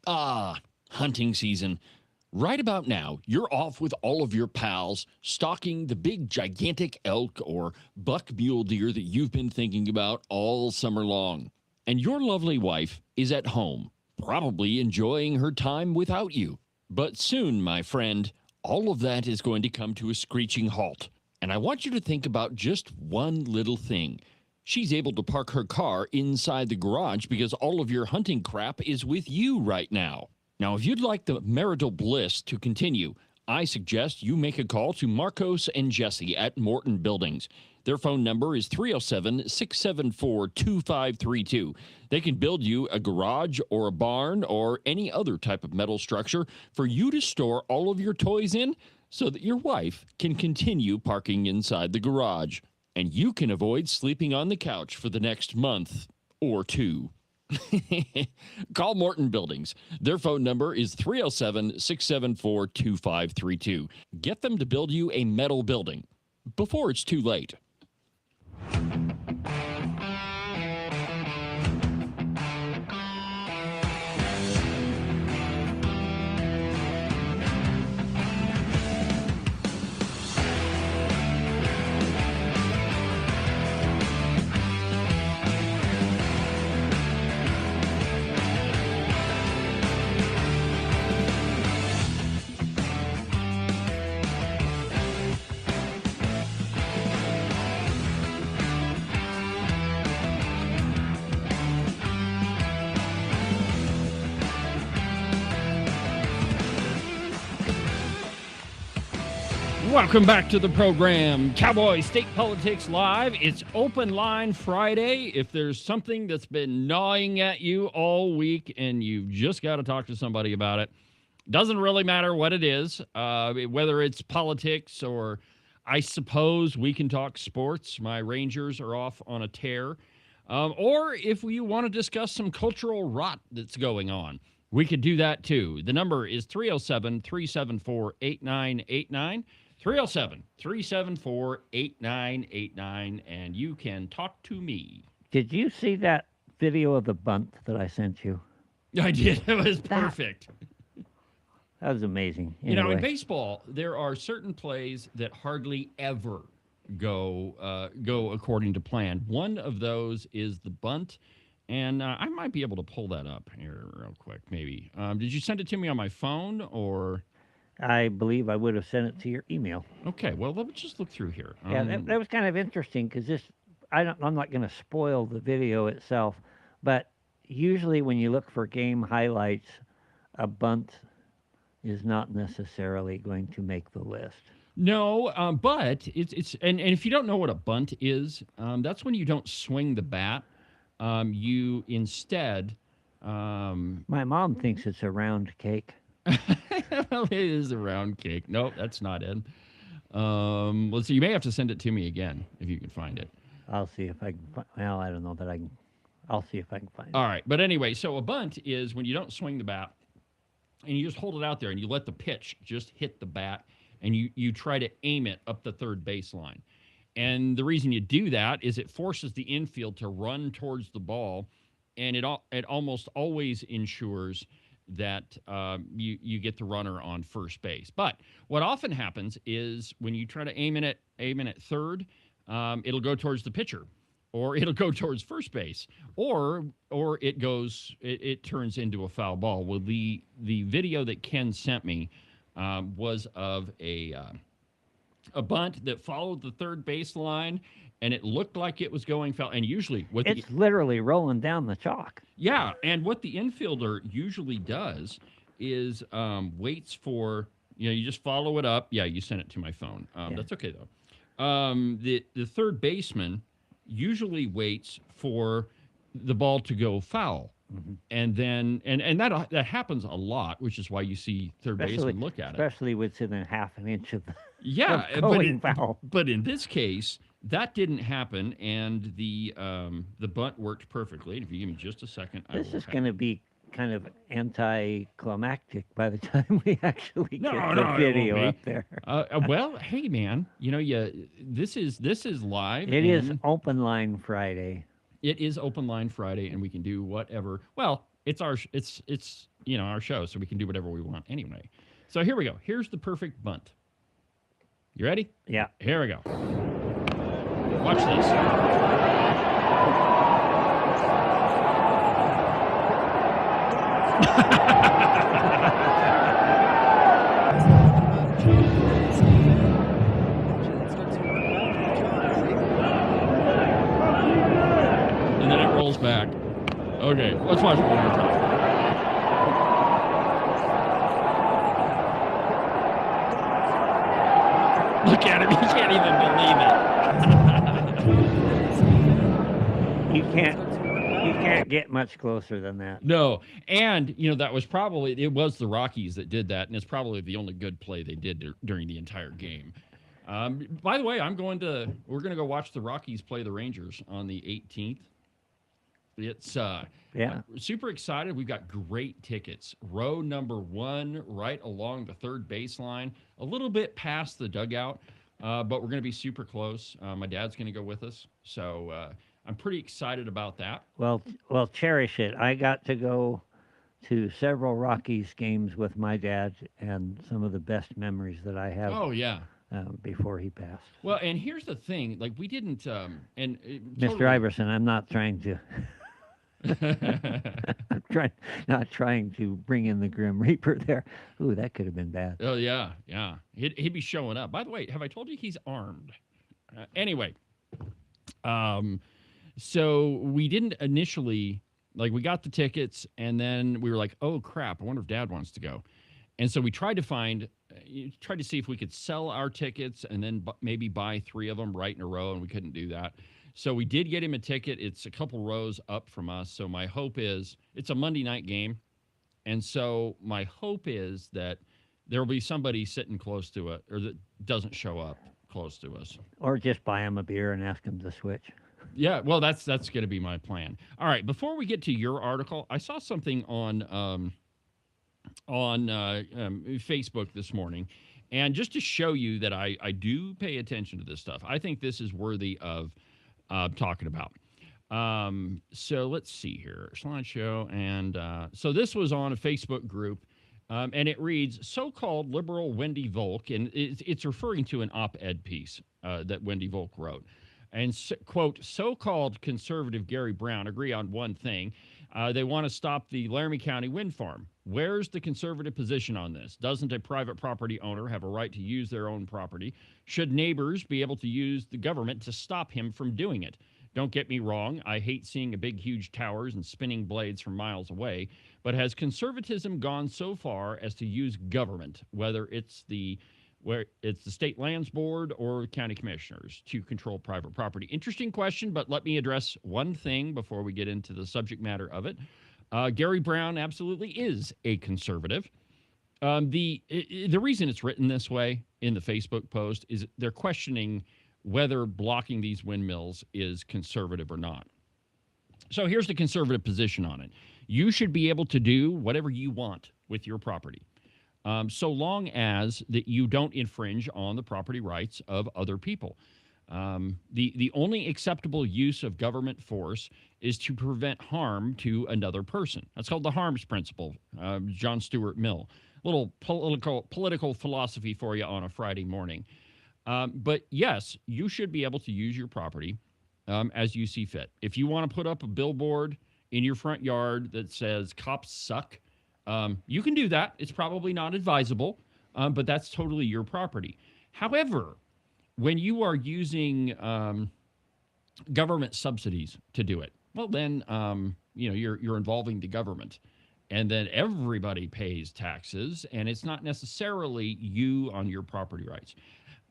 S3: Hunting season. Right about now, you're off with all of your pals, stalking the big gigantic elk or buck mule deer that you've been thinking about all summer long. And your lovely wife is at home, probably enjoying her time without you. But soon, my friend, all of that is going to come to a screeching halt. And I want you to think about just one little thing. She's able to park her car inside the garage because all of your hunting crap is with you right now. Now, if you'd like the marital bliss to continue, I suggest you make a call to Marcos and Jesse at Morton Buildings. Their phone number is 307-674-2532. They can build you a garage or a barn or any other type of metal structure for you to store all of your toys in so that your wife can continue parking inside the garage. And you can avoid sleeping on the couch for the next month or 2. Call Morton Buildings. Their phone number is 307-674-2532. Get them to build you a metal building before it's too late. Welcome back to the program, Cowboy State Politics Live. It's Open Line Friday. If there's something that's been gnawing at you all week and you've just got to talk to somebody about it, doesn't really matter what it is, whether it's politics or I suppose we can talk sports. My Rangers are off on a tear. Or if you want to discuss some cultural rot that's going on, we could do that too. The number is 307-374-8989. 307-374-8989, and you can talk to me.
S4: Did you see that video of the bunt that I sent you?
S3: I did. It was perfect.
S4: That was amazing.
S3: You know, in
S4: Anyway.
S3: baseball, there are certain plays that hardly ever go according to plan. One of those is the bunt, and I might be able to pull that up here real quick, maybe. Did you send it to me on my phone, or?
S4: I believe I would have sent it to your email.
S3: Okay, well, let me just look through here.
S4: Yeah, that was kind of interesting because I'm not going to spoil the video itself, but usually when you look for game highlights, a bunt is not necessarily going to make the list.
S3: No, but it's and if you don't know what a bunt is, that's when you don't swing the bat. You instead.
S4: My mom thinks it's a round cake.
S3: Well, it is a round cake. Nope, that's not it. Let's see. You may have to send it to me again if you can find it.
S4: I'll see if I can. Well, I don't know that I can. I'll see if I can find it.
S3: All right, but anyway, so a bunt is when you don't swing the bat and you just hold it out there and you let the pitch just hit the bat and you try to aim it up the third baseline. And the reason you do that is it forces the infield to run towards the ball, and it almost always ensures that you get the runner on first base. But what often happens is when you try to aim it at third, it'll go towards the pitcher, or it'll go towards first base, or it turns into a foul ball. Well, the video that Ken sent me was of a bunt that followed the third baseline, and it looked like it was going foul. And usually,
S4: it's literally rolling down the chalk.
S3: Yeah, and what the infielder usually does is waits for, you just follow it up. Yeah, you sent it to my phone. That's okay, though. The third baseman usually waits for the ball to go foul. Mm-hmm. And then, and that happens a lot, which is why you see third baseman look at it.
S4: Especially within a half an inch of
S3: foul. But in this case, that didn't happen, and the bunt worked perfectly. If you give me just a second,
S4: this is going to be kind of anticlimactic by the time we actually get the video up there.
S3: Well, hey man, this is live.
S4: It is Open Line Friday.
S3: It is Open Line Friday, and we can do whatever. Well, it's our show, so we can do whatever we want anyway. So here we go. Here's the perfect bunt. You ready?
S4: Yeah.
S3: Here we go. Watch this. And then it rolls back. Okay, let's watch it one more time. Look at him. He can't even believe it.
S4: You can't get much closer than that.
S3: No. And, that was it was the Rockies that did that, and it's probably the only good play they did during the entire game. By the way, we're going to go watch the Rockies play the Rangers on the 18th. It's super excited. We've got great tickets. Row number 1, right along the third baseline, a little bit past the dugout, but we're going to be super close. My dad's going to go with us, so I'm pretty excited about that.
S4: Well, cherish it. I got to go to several Rockies games with my dad, and some of the best memories that I have.
S3: Oh yeah.
S4: Before he passed.
S3: Well, and here's the thing: we didn't.
S4: Mr. Iverson, I'm not trying to. I'm not trying to bring in the Grim Reaper there. Ooh, that could have been bad.
S3: Oh yeah. He'd be showing up. By the way, have I told you he's armed? Anyway, so we didn't initially we got the tickets, and then we were like, oh crap, I wonder if Dad wants to go. And so we tried to find tried to see if we could sell our tickets and then maybe buy 3 of them right in a row, and we couldn't do that. So we did get him a ticket. It's a couple rows up from us. So my hope is it's a Monday night game. And so my hope is that there will be somebody sitting close to it or that doesn't show up close to us.
S4: Or just buy him a beer and ask him to switch.
S3: Yeah, well, that's going to be my plan. All right, before we get to your article, I saw something on Facebook this morning, and just to show you that I do pay attention to this stuff, I think this is worthy of talking about. So let's see here, slideshow, and so this was on a Facebook group, and it reads, so-called liberal Wendy Volk, and it's referring to an op-ed piece that Wendy Volk wrote. And, quote, so-called conservative Gary Brown agree on one thing. They want to stop the Laramie County wind farm. Where's the conservative position on this? Doesn't a private property owner have a right to use their own property? Should neighbors be able to use the government to stop him from doing it? Don't get me wrong. I hate seeing a big, huge towers and spinning blades from miles away. But has conservatism gone so far as to use government, whether it's the state lands board or county commissioners, to control private property? Interesting question, but let me address one thing before we get into the subject matter of it. Gary Brown absolutely is a conservative. The reason it's written this way in the Facebook post is they're questioning whether blocking these windmills is conservative or not. So here's the conservative position on it. You should be able to do whatever you want with your property, so long as that you don't infringe on the property rights of other people. The only acceptable use of government force is to prevent harm to another person. That's called the harms principle, John Stuart Mill. Little political philosophy for you on a Friday morning. But yes, you should be able to use your property as you see fit. If you want to put up a billboard in your front yard that says cops suck, you can do that. It's probably not advisable, but that's totally your property. However, when you are using government subsidies to do it, well, then you're involving the government, and then everybody pays taxes, and it's not necessarily you on your property rights.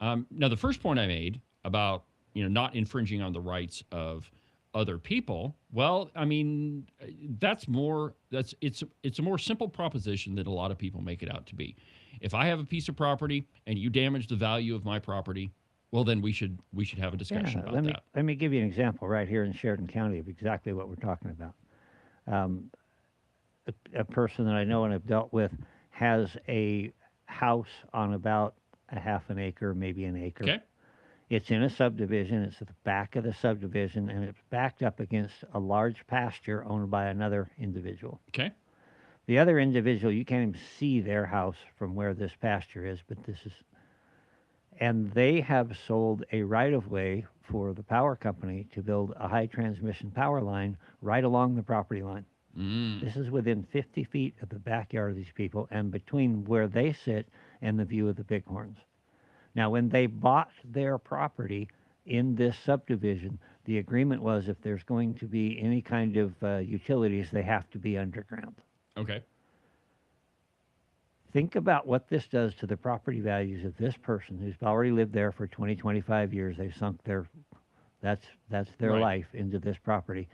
S3: Now, the first point I made about not infringing on the rights of other people, well, I mean, it's a more simple proposition than a lot of people make it out to be. If I have a piece of property and you damage the value of my property, well, then we should have a discussion about that.
S4: Let me give you an example right here in Sheridan County of exactly what we're talking about. A person that I know and have dealt with has a house on about a half an acre, maybe an acre.
S3: Okay.
S4: It's in a subdivision. It's at the back of the subdivision, and it's backed up against a large pasture owned by another individual.
S3: Okay.
S4: The other individual, you can't even see their house from where this pasture is, but this is... And they have sold a right-of-way for the power company to build a high transmission power line right along the property line. This is within 50 feet of the backyard of these people and between where they sit and the view of the Bighorns. Now, when they bought their property in this subdivision, the agreement was if there's going to be any kind of utilities, they have to be underground.
S3: Okay.
S4: Think about what this does to the property values of this person who's already lived there for 20, 25 years. They've sunk that's their
S3: Right.
S4: life into this property.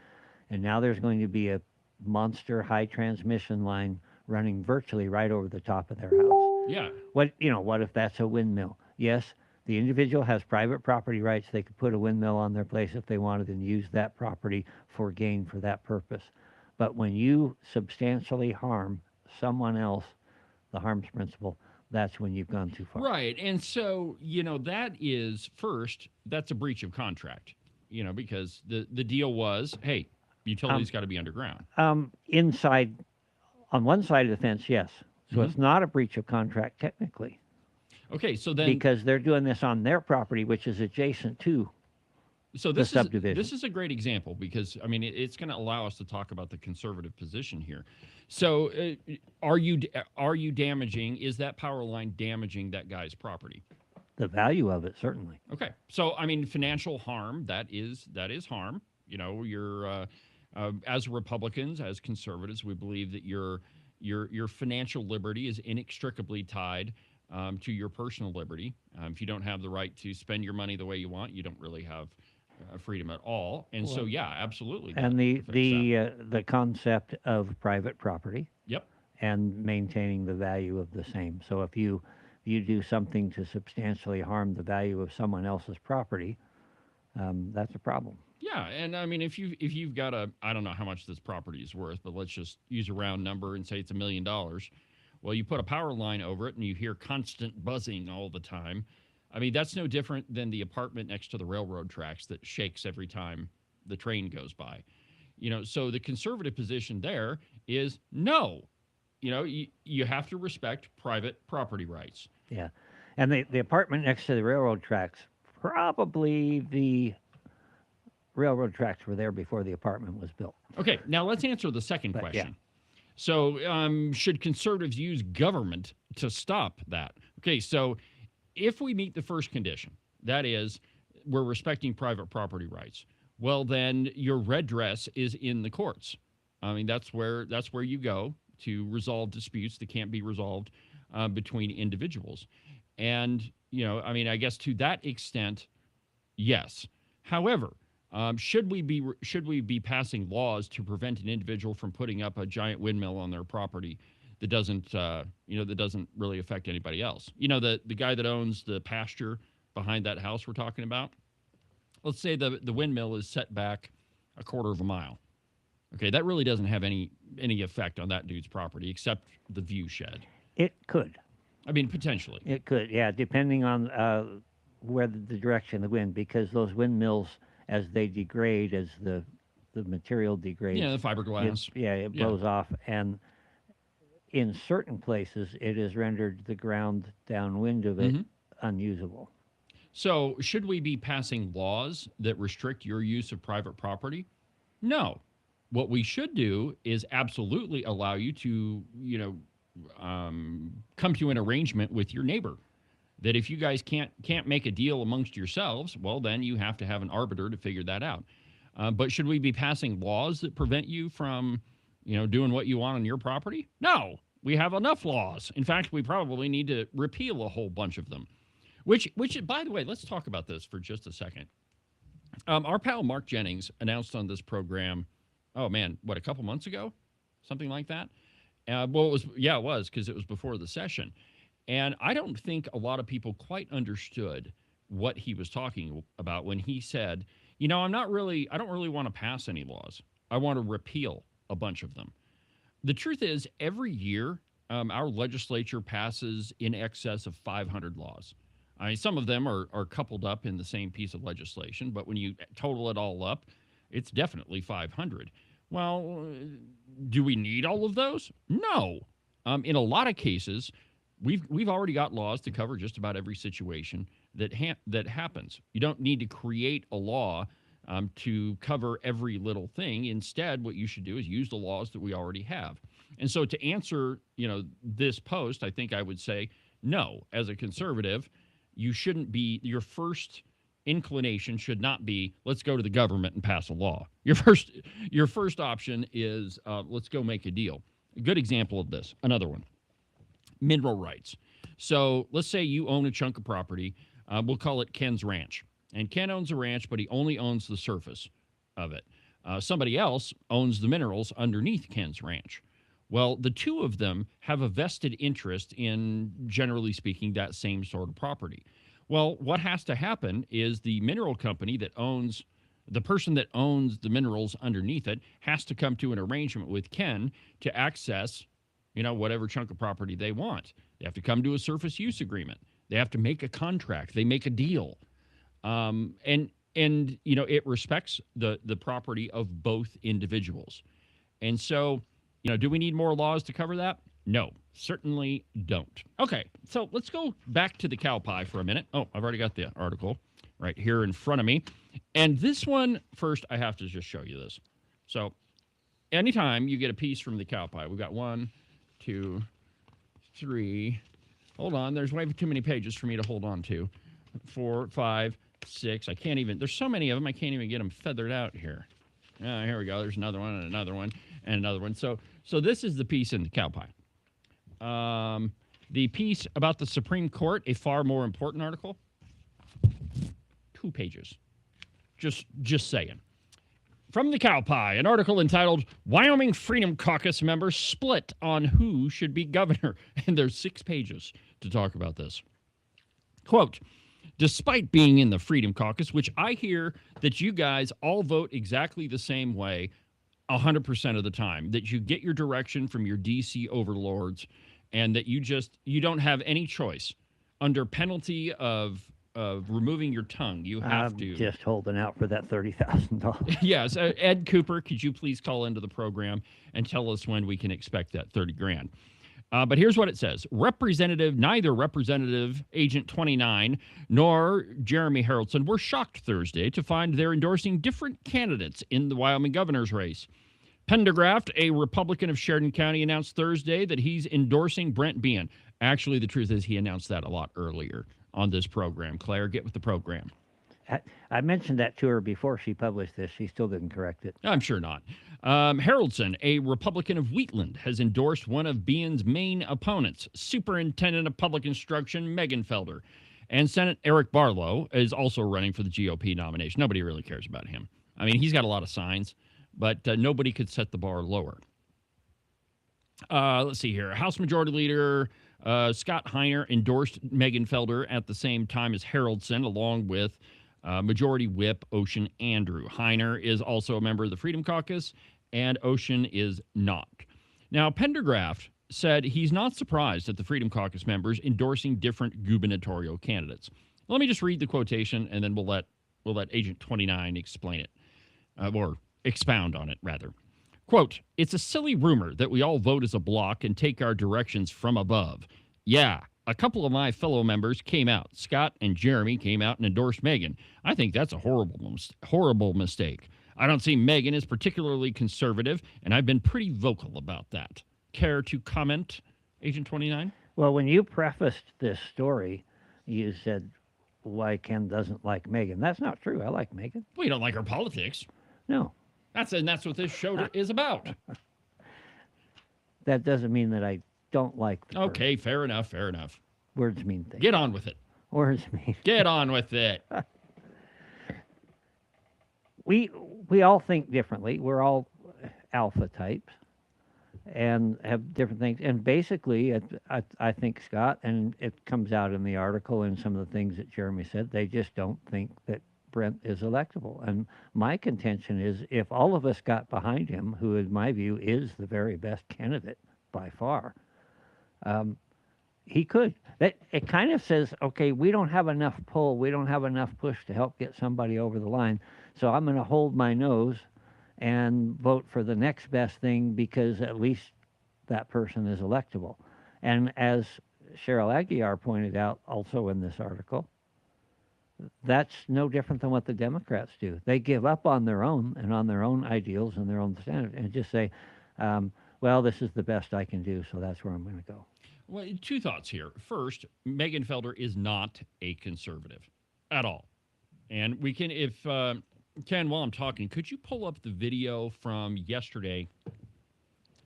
S4: And now there's going to be a monster high transmission line running virtually right over the top of their house.
S3: Yeah.
S4: What if that's a windmill? Yes, the individual has private property rights. They could put a windmill on their place if they wanted and use that property for gain for that purpose. But when you substantially harm someone else, the harms principle, that's when you've gone too far.
S3: Right. And so, that is, first, that's a breach of contract, because the deal was, hey, utilities got to be underground.
S4: Inside, on one side of the fence, yes. So it's not a breach of contract technically.
S3: Okay, so then...
S4: Because they're doing this on their property, which is adjacent to the subdivision.
S3: This is a great example because, I mean, it's going to allow us to talk about the conservative position here. So are you damaging, is that power line damaging that guy's property?
S4: The value of it, certainly.
S3: Okay. So, I mean, financial harm, that is harm. You're, as Republicans, as conservatives, we believe that your financial liberty is inextricably tied to your personal liberty. If you don't have the right to spend your money the way you want, you don't really have freedom at all. And so, yeah, absolutely.
S4: And the concept of private property.
S3: Yep.
S4: And maintaining the value of the same. So if you do something to substantially harm the value of someone else's property, that's a problem.
S3: Yeah, and I mean, if you've got I don't know how much this property is worth, but let's just use a round number and say it's $1 million. Well, you put a power line over it and you hear constant buzzing all the time. I mean, that's no different than the apartment next to the railroad tracks that shakes every time the train goes by. So the conservative position there is no. You have to respect private property rights.
S4: Yeah, and the apartment next to the railroad tracks, probably the railroad tracks were there before the apartment was built.
S3: Okay, now let's answer the second question.
S4: Yeah.
S3: So should conservatives use government to stop that? Okay, so if we meet the first condition, that is, we're respecting private property rights, well, then your redress is in the courts. I mean, that's where you go to resolve disputes that can't be resolved between individuals. And, I guess to that extent, yes. However, should we be passing laws to prevent an individual from putting up a giant windmill on their property that doesn't really affect anybody else? The guy that owns the pasture behind that house we're talking about, let's say the windmill is set back a quarter of a mile. Okay, that really doesn't have any effect on that dude's property except the view shed.
S4: It could.
S3: I mean, potentially.
S4: It could, yeah, depending on where the direction of the wind, because those windmills, as they degrade, as the material degrades.
S3: Yeah, the fiberglass.
S4: It blows off. And in certain places, it has rendered the ground downwind of it unusable.
S3: So should we be passing laws that restrict your use of private property? No. What we should do is absolutely allow you to, come to an arrangement with your neighbor. That if you guys can't make a deal amongst yourselves, well, then you have to have an arbiter to figure that out. But should we be passing laws that prevent you from, doing what you want on your property? No, we have enough laws. In fact, we probably need to repeal a whole bunch of them. Which, by the way, let's talk about this for just a second. Our pal Mark Jennings announced on this program, a couple months ago? Something like that? It was because it was before the session. And I don't think a lot of people quite understood what he was talking about when he said, I don't really want to pass any laws. I want to repeal a bunch of them. The truth is, every year, our legislature passes in excess of 500 laws. I mean, some of them are coupled up in the same piece of legislation, but when you total it all up, it's definitely 500. Well, do we need all of those? No. In a lot of cases, we've already got laws to cover just about every situation that happens. You don't need to create a law to cover every little thing. Instead, what you should do is use the laws that we already have. And so to answer, this post, I think I would say, no, as a conservative, you shouldn't be, your first inclination should not be, let's go to the government and pass a law. Your first option is, let's go make a deal. A good example of this, another one, mineral rights. So let's say you own a chunk of property. We'll call it Ken's Ranch. And Ken owns a ranch, but he only owns the surface of it. Somebody else owns the minerals underneath Ken's Ranch. Well, the two of them have a vested interest in, generally speaking, that same sort of property. Well, what has to happen is the mineral company that owns, the person that owns the minerals underneath it has to come to an arrangement with Ken to access, whatever chunk of property they want. They have to come to a surface use agreement. They have to make a contract. They make a deal. And it respects the property of both individuals. And so, do we need more laws to cover that? No, certainly don't. Okay, so let's go back to the cow pie for a minute. Oh, I've already got the article right here in front of me. And this one, first, I have to just show you this. So anytime you get a piece from the cow pie, we've got 1, 2, 3. Hold on, there's way too many pages for me to hold on to. 4, 5, 6. I can't even, there's so many of them, I can't even get them feathered out here. Here we go. There's another one and another one and another one. So this is the piece in the cow pie. The piece about the Supreme Court, a far more important article, 2 pages. Just saying. From the Cow Pie, an article entitled Wyoming Freedom Caucus Members Split on Who Should Be Governor. And there's 6 pages to talk about this. Quote, despite being in the Freedom Caucus, which I hear that you guys all vote exactly the same way 100% of the time, that you get your direction from your D.C. overlords, and that you don't have any choice under penalty of removing your tongue. You have to.
S4: Just holding out for that $30,000.
S3: Yes. Ed Cooper, could you please call into the program and tell us when we can expect that $30,000? But here's what it says. Neither Representative Agent 29 nor Jeremy Haraldson were shocked Thursday to find they're endorsing different candidates in the Wyoming governor's race. Pendergraft, a Republican of Sheridan County, announced Thursday that he's endorsing Brent Behan. Actually, the truth is he announced that a lot earlier on this program. Claire, get with the program.
S4: I mentioned that to her before she published this. She still didn't correct it.
S3: I'm sure not. Haraldson, a Republican of Wheatland, has endorsed one of Behan's main opponents, Superintendent of Public Instruction Megan Felder. And Senate Eric Barlow is also running for the GOP nomination. Nobody really cares about him. I mean, he's got a lot of signs, but nobody could set the bar lower. Let's see here. House Majority Leader Scott Heiner endorsed Megan Felder at the same time as Haraldson, along with Majority Whip Ocean Andrew. Heiner is also a member of the Freedom Caucus, and Ocean is not. Now, Pendergraft said he's not surprised at the Freedom Caucus members endorsing different gubernatorial candidates. Let me just read the quotation, and then we'll let Agent 29 explain it, or expound on it, rather. Quote, it's a silly rumor that we all vote as a block and take our directions from above. Yeah, a couple of my fellow members came out. Scott and Jeremy came out and endorsed Megan. I think that's a horrible mistake. I don't see Megan as particularly conservative, and I've been pretty vocal about that. Care to comment, Agent 29?
S4: Well, when you prefaced this story, you said why Ken doesn't like Megan. That's not true. I like Megan.
S3: Well, you don't like her politics.
S4: No.
S3: That's what this show is about.
S4: That doesn't mean that I don't like the
S3: Okay, fair enough.
S4: Words mean things.
S3: Get on with it.
S4: Words mean
S3: Get on with it.
S4: We all think differently. We're all alpha types and have different things. And basically, I think, Scott, and it comes out in the article and some of the things that Jeremy said, they just don't think that Brent is electable. And my contention is if all of us got behind him, who in my view is the very best candidate by far, he could. It kind of says, okay, we don't have enough pull, we don't have enough push to help get somebody over the line, so I'm going to hold my nose and vote for the next best thing because at least that person is electable. And as Cheryl Aguiar pointed out also in this article, that's no different than what the Democrats do. They give up on their own and on their own ideals and their own standards and just say, well, this is the best I can do, so that's where I'm going to go.
S3: Well, 2 thoughts here. First, Megan Felder is not a conservative at all. And we can, if, Ken, while I'm talking, could you pull up the video from yesterday?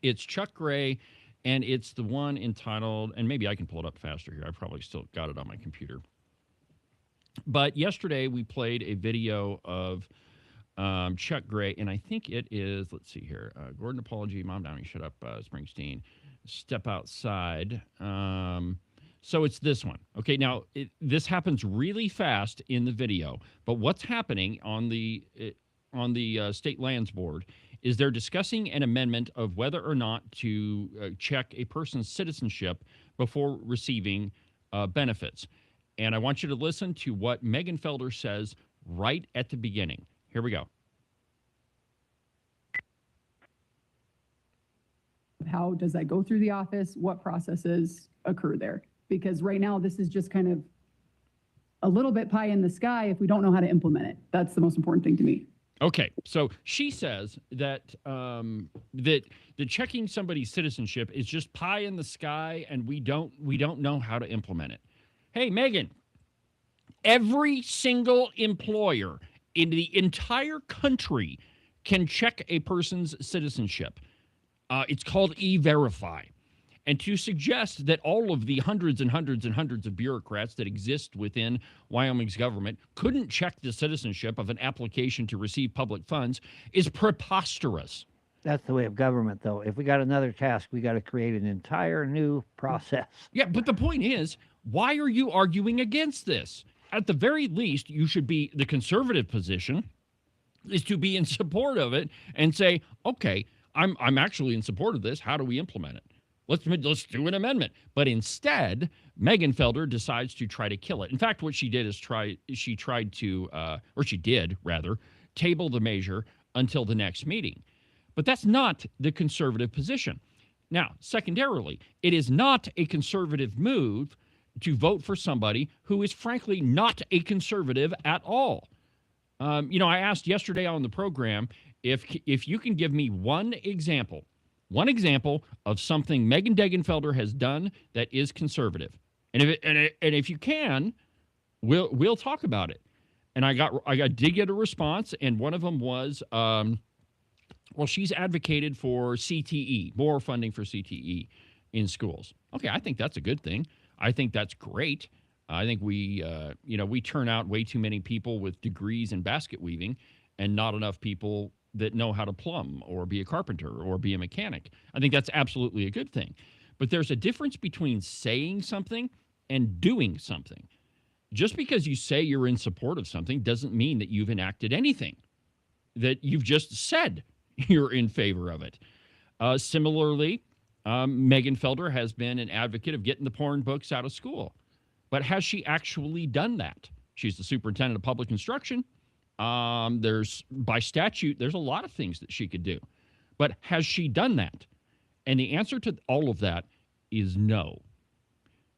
S3: It's Chuck Gray, and it's the one entitled, and maybe I can pull it up faster here. I probably still got it on my computer. But yesterday we played a video of Chuck Gray, and I think it is, let's see here, Gordon Apology, Mom Downey, Shut Up, Springsteen, Step Outside. So it's this one. Okay, now this happens really fast in the video, but what's happening on the State Lands Board is they're discussing an amendment of whether or not to check a person's citizenship before receiving benefits. And I want you to listen to what Megan Felder says right at the beginning. Here we go.
S7: How does that go through the office? What processes occur there? Because right now, this is just kind of a little bit pie in the sky if we don't know how to implement it. That's the most important thing to me.
S3: Okay, so she says that that checking somebody's citizenship is just pie in the sky, and we don't know how to implement it. Hey, Megan, every single employer in the entire country can check a person's citizenship. It's called E-Verify. and to suggest that all of the hundreds and hundreds and hundreds of bureaucrats that exist within Wyoming's government couldn't check the citizenship of an application to receive public funds is preposterous.
S4: That's the way of government, though. If we got another task, we got to create an entire new process.
S3: Yeah, but the point is, why are you arguing against this? At the very least, you should be, the conservative position is to be in support of it and say, okay, I'm actually in support of this. How do we implement it? Let's do an amendment. But instead, Megan Felder decides to try to kill it. In fact, what she did is she did table the measure until the next meeting. But that's not the conservative position. Now, secondarily, it is not a conservative move to vote for somebody who is frankly not a conservative at all. I asked yesterday on the program if you can give me one example of something Megan Degenfelder has done that is conservative, and if you can, we'll talk about it. And I did get a response, and one of them was, she's advocated for CTE, more funding for CTE in schools. Okay, I think that's a good thing. I think that's great. I think we turn out way too many people with degrees in basket weaving and not enough people that know how to plumb or be a carpenter or be a mechanic. I think that's absolutely a good thing. But there's a difference between saying something and doing something. Just because you say you're in support of something doesn't mean that you've enacted anything, that you've just said you're in favor of it. Similarly, Megan Felder has been an advocate of getting the porn books out of school. But has she actually done that? She's the superintendent of public instruction. By statute, there's a lot of things that she could do. But has she done that? And the answer to all of that is no.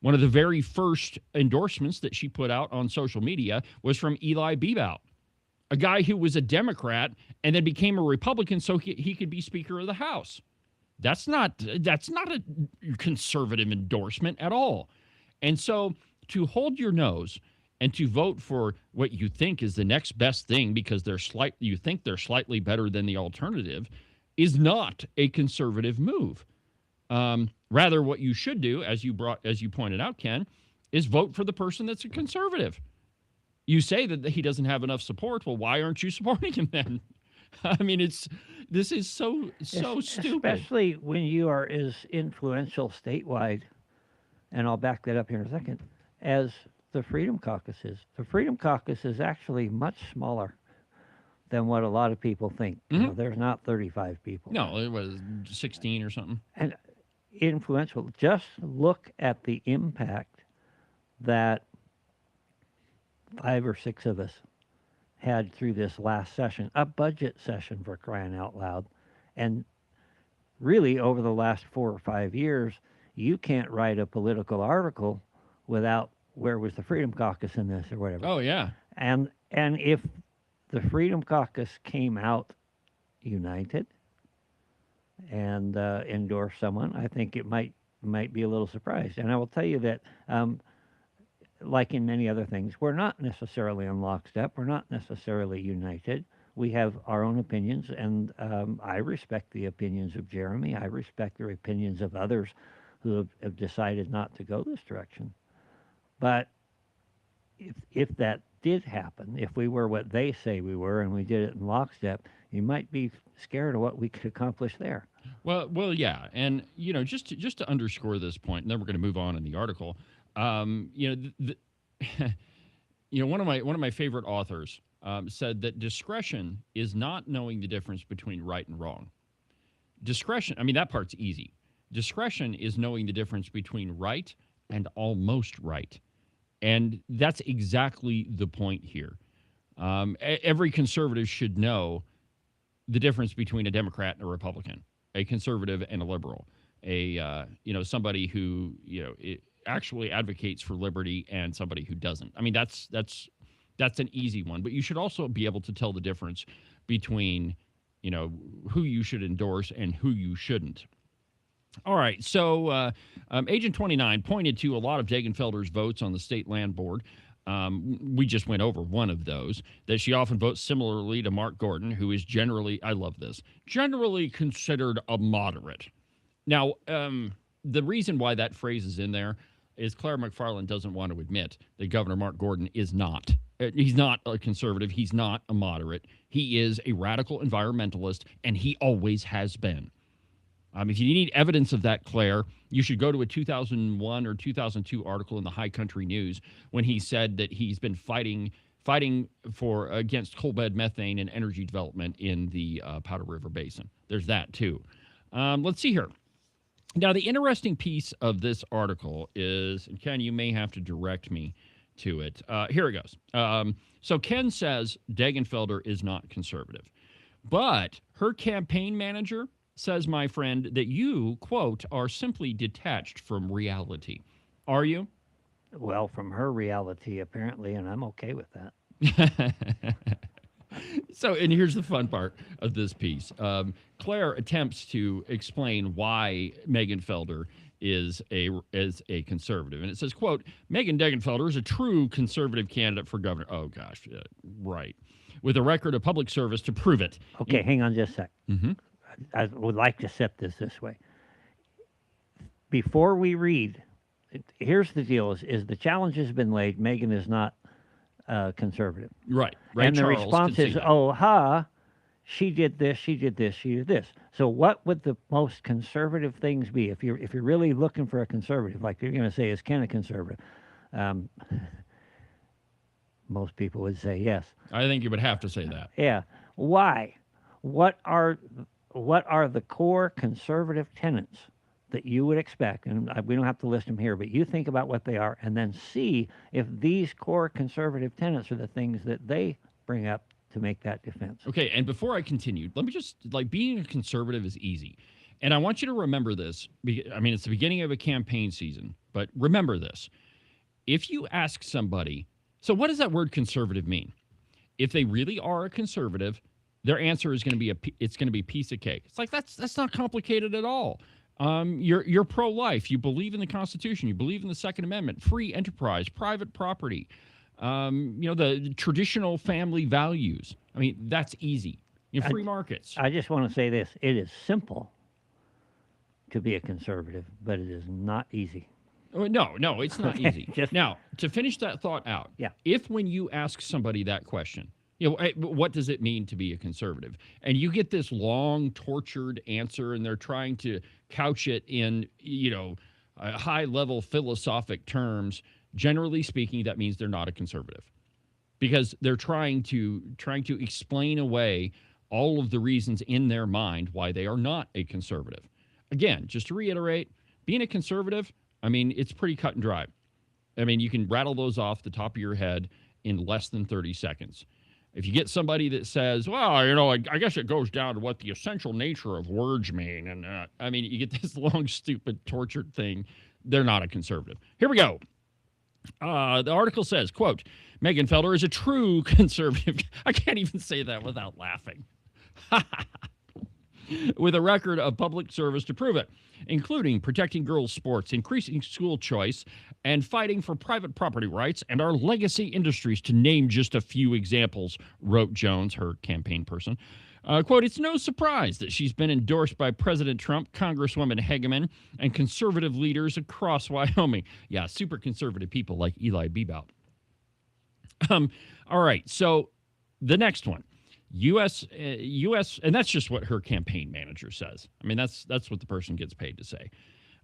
S3: One of the very first endorsements that she put out on social media was from Eli Bebout, a guy who was a Democrat and then became a Republican so he could be Speaker of the House. That's not a conservative endorsement at all. And so to hold your nose and to vote for what you think is the next best thing because you think they're slightly better than the alternative is not a conservative move. Rather, what you should do, as you pointed out, Ken, is vote for the person that's a conservative. You say that he doesn't have enough support. Well, why aren't you supporting him then? I mean, this is so stupid.
S4: Especially when you are as influential statewide, and I'll back that up here in a second, as the Freedom Caucus is. The Freedom Caucus is actually much smaller than what a lot of people think.
S3: Mm-hmm.
S4: There's not 35 people.
S3: No, it was 16 or something.
S4: And influential. Just look at the impact that 5 or 6 of us had through this last session, a budget session for crying out loud. And really, over the last 4 or 5 years, you can't write a political article without where was the Freedom Caucus in this or whatever.
S3: Oh, yeah.
S4: And if the Freedom Caucus came out united and endorsed someone, I think it might be a little surprised. And I will tell you that like in many other things, we're not necessarily in lockstep. We're not necessarily united. We have our own opinions, and I respect the opinions of Jeremy. I respect the opinions of others who have decided not to go this direction. But if that did happen, if we were what they say we were and we did it in lockstep, you might be scared of what we could accomplish there.
S3: Well, yeah. And, just to underscore this point, and then we're going to move on in the article, one of my favorite authors said that discretion is not knowing the difference between right and wrong. Discretion, I mean, that part's easy. Discretion is knowing the difference between right and almost right. And that's exactly the point here. Every conservative should know the difference between a Democrat and a Republican, a conservative and a liberal, somebody who, actually advocates for liberty and somebody who doesn't. I mean, that's an easy one, but you should also be able to tell the difference between, who you should endorse and who you shouldn't. All right, so Agent 29 pointed to a lot of Degenfelder's votes on the State Land Board. We just went over one of those, that she often votes similarly to Mark Gordon, who is generally, I love this, generally considered a moderate. Now, the reason why that phrase is in there is Claire McFarland doesn't want to admit that Governor Mark Gordon is not. He's not a conservative. He's not a moderate. He is a radical environmentalist, and he always has been. If you need evidence of that, Claire, you should go to a 2001 or 2002 article in the High Country News when he said that he's been fighting for against coal bed methane and energy development in the Powder River Basin. There's that, too. Let's see here. Now, the interesting piece of this article is, and Ken, you may have to direct me to it. Here it goes. So Ken says Degenfelder is not conservative, but her campaign manager says, my friend, that you, quote, are simply detached from reality. Are you?
S4: Well, from her reality, apparently, and I'm okay with that.
S3: So, and here's the fun part of this piece. Claire attempts to explain why Megan Felder is a conservative. And it says, quote, Megan Degenfelder is a true conservative candidate for governor. Oh, gosh, right. With a record of public service to prove it.
S4: Okay, hang on just a sec.
S3: Mm-hmm.
S4: I would like to set this way. Before we read, here's the deal: is the challenge has been laid. Megan is not conservative,
S3: right?
S4: And the
S3: Charles
S4: response is, "Oh, she did this, she did this, she did this." So, what would the most conservative things be if you're really looking for a conservative? Like you're going to say, is Ken a conservative? Most people would say yes.
S3: I think you would have to say that.
S4: Yeah. Why? What are the core conservative tenets that you would expect? And we don't have to list them here, but you think about what they are and then see if these core conservative tenets are the things that they bring up to make that defense.
S3: Okay, and before I continue, let me just, being a conservative is easy. And I want you to remember this. It's the beginning of a campaign season, but remember this. If you ask somebody, so what does that word conservative mean? If they really are a conservative, their answer is going to be it's going to be piece of cake. It's like that's not complicated at all. You're pro-life. You believe in the Constitution. You believe in the Second Amendment, free enterprise, private property. The traditional family values. That's easy. Free markets.
S4: I just want to say this: it is simple to be a conservative, but it is not easy.
S3: No, it's not easy. Now, to finish that thought out,
S4: yeah.
S3: If when you ask somebody that question, what does it mean to be a conservative? And you get this long, tortured answer, and they're trying to couch it in, high-level philosophic terms. Generally speaking, that means they're not a conservative, because they're trying to explain away all of the reasons in their mind why they are not a conservative. Again, just to reiterate, being a conservative, it's pretty cut and dry. You can rattle those off the top of your head in less than 30 seconds. If you get somebody that says, well, I guess it goes down to what the essential nature of words mean, and you get this long, stupid, tortured thing, they're not a conservative. Here we go. The article says, quote, Megan Felder is a true conservative. I can't even say that without laughing. With a record of public service to prove it, including protecting girls' sports, increasing school choice, and fighting for private property rights and our legacy industries, to name just a few examples, wrote Jones, her campaign person. Quote, it's no surprise that she's been endorsed by President Trump, Congresswoman Hageman, and conservative leaders across Wyoming. Yeah, super conservative people like Eli Bebout. All right, so the next one. U.S. and that's just what her campaign manager says. That's what the person gets paid to say.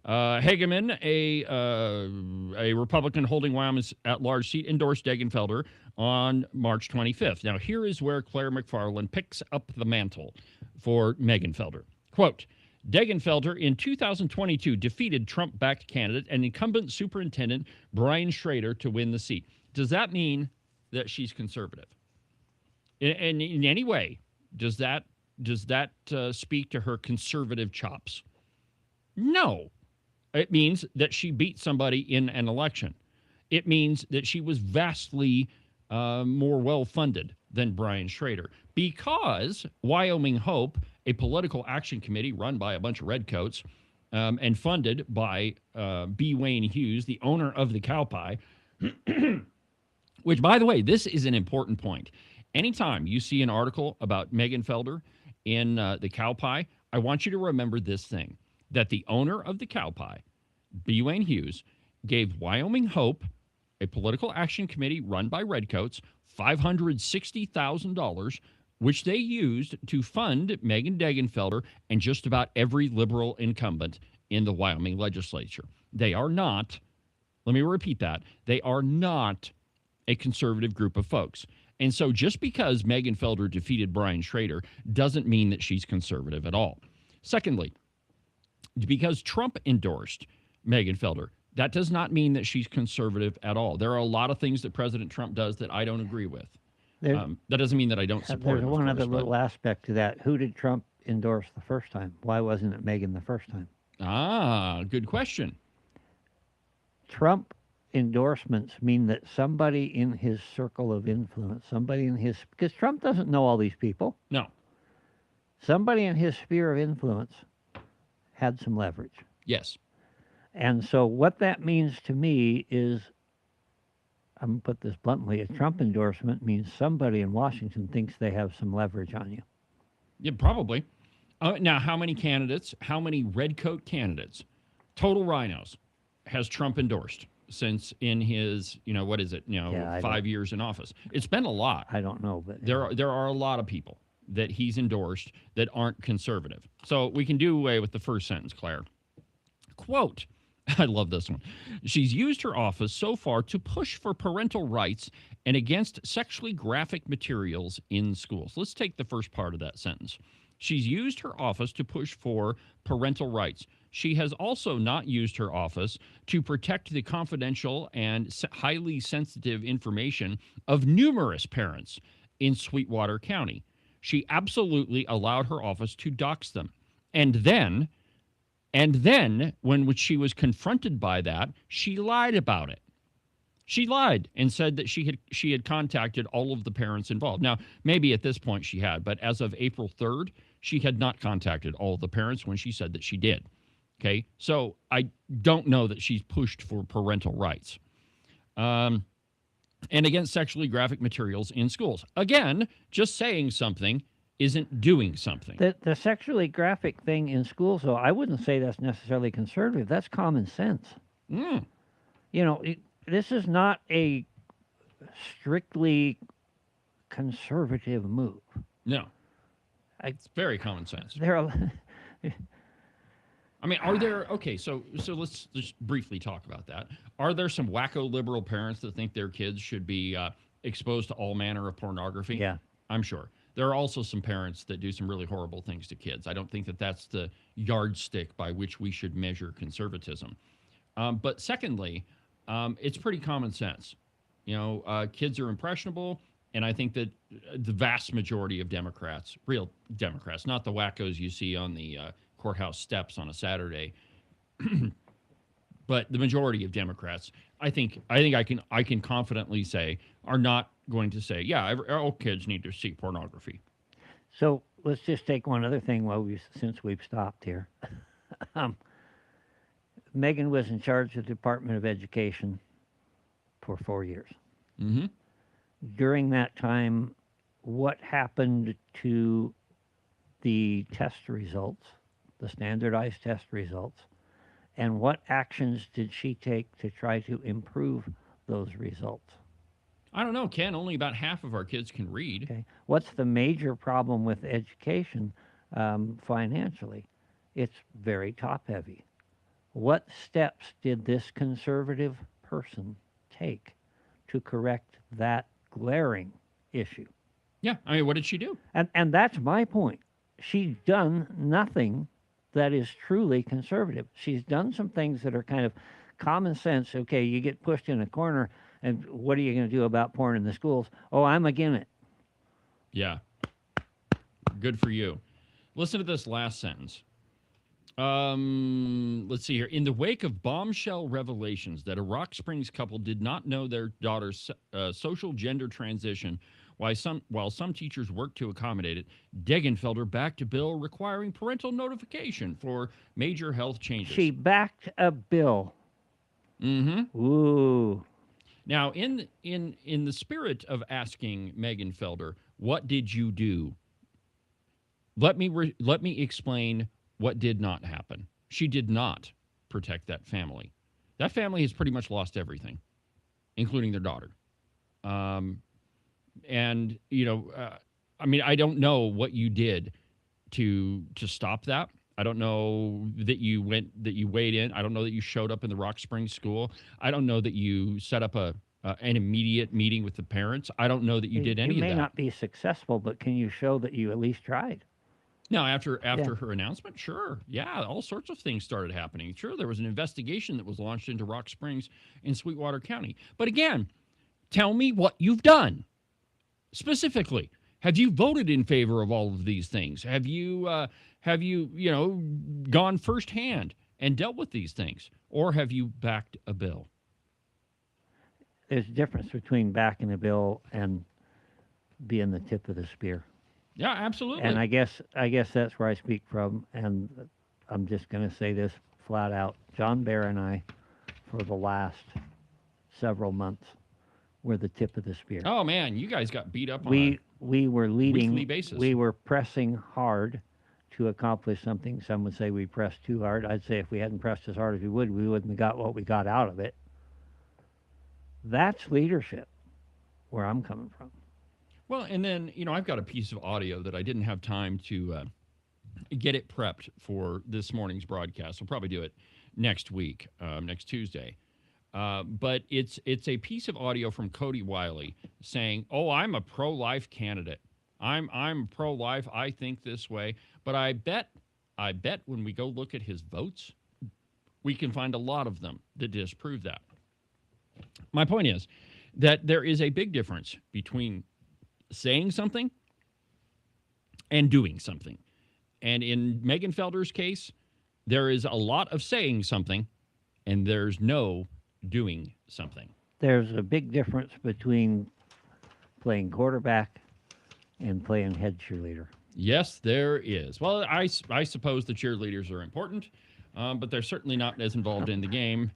S3: Hageman, a Republican holding Wyoming's at-large seat, endorsed Degenfelder on March 25th. Now, here is where Claire McFarland picks up the mantle for Megan Felder. Quote, Degenfelder in 2022 defeated Trump-backed candidate and incumbent superintendent Brian Schrader to win the seat. Does that mean that she's conservative? And in any way, does that speak to her conservative chops? No. It means that she beat somebody in an election. It means that she was vastly more well-funded than Brian Schrader, because Wyoming Hope, a political action committee run by a bunch of redcoats and funded by B. Wayne Hughes, the owner of the Cowboy, which, by the way, this is an important point. Anytime you see an article about Megan Felder in the Cowboy, I want you to remember this thing, that the owner of the Cowboy B. Wayne Hughes, gave Wyoming Hope, a political action committee run by Redcoats, $560,000, which they used to fund Megan Degenfelder and just about every liberal incumbent in the Wyoming legislature. They are not, let me repeat that, they are not a conservative group of folks. And so just because Megan Felder defeated Brian Schrader doesn't mean that she's conservative at all. Secondly, because Trump endorsed Megan Felder, that does not mean that she's conservative at all. There are a lot of things that President Trump does that I don't agree with. That doesn't mean that I don't support him.
S4: There's one other little aspect to that. Who did Trump endorse the first time? Why wasn't it Megan the first time?
S3: Ah, good question.
S4: Trump endorsements mean that somebody in his circle of influence, because Trump doesn't know all these people.
S3: No.
S4: Somebody in his sphere of influence had some leverage.
S3: Yes.
S4: And so what that means to me is, I'm going to put this bluntly, a Trump endorsement means somebody in Washington thinks they have some leverage on you.
S3: Yeah, probably. Now, how many Redcoat candidates, total rhinos, has Trump endorsed since in his, 5 years in office? It's been a lot.
S4: I don't know, but
S3: there are a lot of people that he's endorsed that aren't conservative. So we can do away with the first sentence, Claire. Quote, I love this one. She's used her office so far to push for parental rights and against sexually graphic materials in schools. Let's take the first part of that sentence. She's used her office to push for parental rights. She has also not used her office to protect the confidential and highly sensitive information of numerous parents in Sweetwater County. She absolutely allowed her office to dox them. And then, when she was confronted by that, she lied about it. She lied and said that she had contacted all of the parents involved. Now, maybe at this point she had, but as of April 3rd, she had not contacted all of the parents when she said that she did. Okay, so I don't know that she's pushed for parental rights. And against sexually graphic materials in schools. Again, just saying something isn't doing something.
S4: The sexually graphic thing in schools, though, I wouldn't say that's necessarily conservative. That's common sense.
S3: Mm.
S4: This is not a strictly conservative move.
S3: No. It's very common sense.
S4: There are...
S3: I mean, are there, okay, so let's just briefly talk about that. Are there some wacko liberal parents that think their kids should be exposed to all manner of pornography?
S4: Yeah.
S3: I'm sure. There are also some parents that do some really horrible things to kids. I don't think that that's the yardstick by which we should measure conservatism. But secondly, it's pretty common sense. Kids are impressionable, and I think that the vast majority of Democrats, real Democrats, not the wackos you see on the courthouse steps on a Saturday, but the majority of Democrats, I think I can confidently say, are not going to say, yeah, all kids need to see pornography.
S4: So let's just take one other thing since we've stopped here. Megan was in charge of the Department of Education for 4 years.
S3: Mm-hmm.
S4: During that time, what happened to the test results, the standardized test results, and what actions did she take to try to improve those results?
S3: I don't know, Ken. Only about half of our kids can read.
S4: Okay. What's the major problem with education financially? It's very top-heavy. What steps did this conservative person take to correct that glaring issue?
S3: Yeah, I mean, what did she do?
S4: And that's my point. She's done nothing that is truly conservative. She's done some things that are kind of common sense. Okay, you get pushed in a corner, and what are you going to do about porn in the schools? Oh, I'm against it.
S3: Yeah. Good for you. Listen to this last sentence. Let's see here. In the wake of bombshell revelations that a Rock Springs couple did not know their daughter's social gender transition, while some teachers worked to accommodate it, Degenfelder backed a bill requiring parental notification for major health changes.
S4: She backed a bill.
S3: Mm-hmm.
S4: Ooh.
S3: Now, in the spirit of asking Megan Felder, what did you do? Let me explain what did not happen. She did not protect that family. That family has pretty much lost everything, including their daughter. And, you know, I mean, I don't know what you did to stop that. I don't know that you weighed in. I don't know that you showed up in the Rock Springs school. I don't know that you set up an immediate meeting with the parents. I don't know that you did any of that.
S4: You may not be successful, but can you show that you at least tried?
S3: No, after her announcement, sure. Yeah, all sorts of things started happening. Sure, there was an investigation that was launched into Rock Springs in Sweetwater County. But again, tell me what you've done. Specifically, have you voted in favor of all of these things? Have you gone firsthand and dealt with these things? Or have you backed a bill?
S4: There's a difference between backing a bill and being the tip of the spear.
S3: Yeah, absolutely.
S4: And I guess that's where I speak from, and I'm just going to say this flat out. John Bear and I, for the last several months, were the tip of the spear.
S3: Oh man, you guys got beat up on
S4: we were leading,
S3: weekly basis.
S4: We were pressing hard to accomplish something. Some would say we pressed too hard. I'd say if we hadn't pressed as hard as we wouldn't have got what we got out of it. That's leadership, where I'm coming from.
S3: Well, and then, you know, I've got a piece of audio that I didn't have time to get it prepped for this morning's broadcast. We'll probably do it next week, next Tuesday. But it's a piece of audio from Cody Wiley saying, "Oh, I'm a pro-life candidate. I'm pro-life. I think this way." But I bet when we go look at his votes, we can find a lot of them that disprove that. My point is that there is a big difference between saying something and doing something. And in Megan Felder's case, there is a lot of saying something and there's no doing something.
S4: There's a big difference between playing quarterback and playing head cheerleader.
S3: Yes, there is. Well, I suppose the cheerleaders are important, but they're certainly not as involved in the game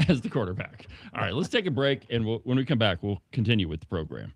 S3: as the quarterback. All right, let's take a break, and when we come back, we'll continue with the program.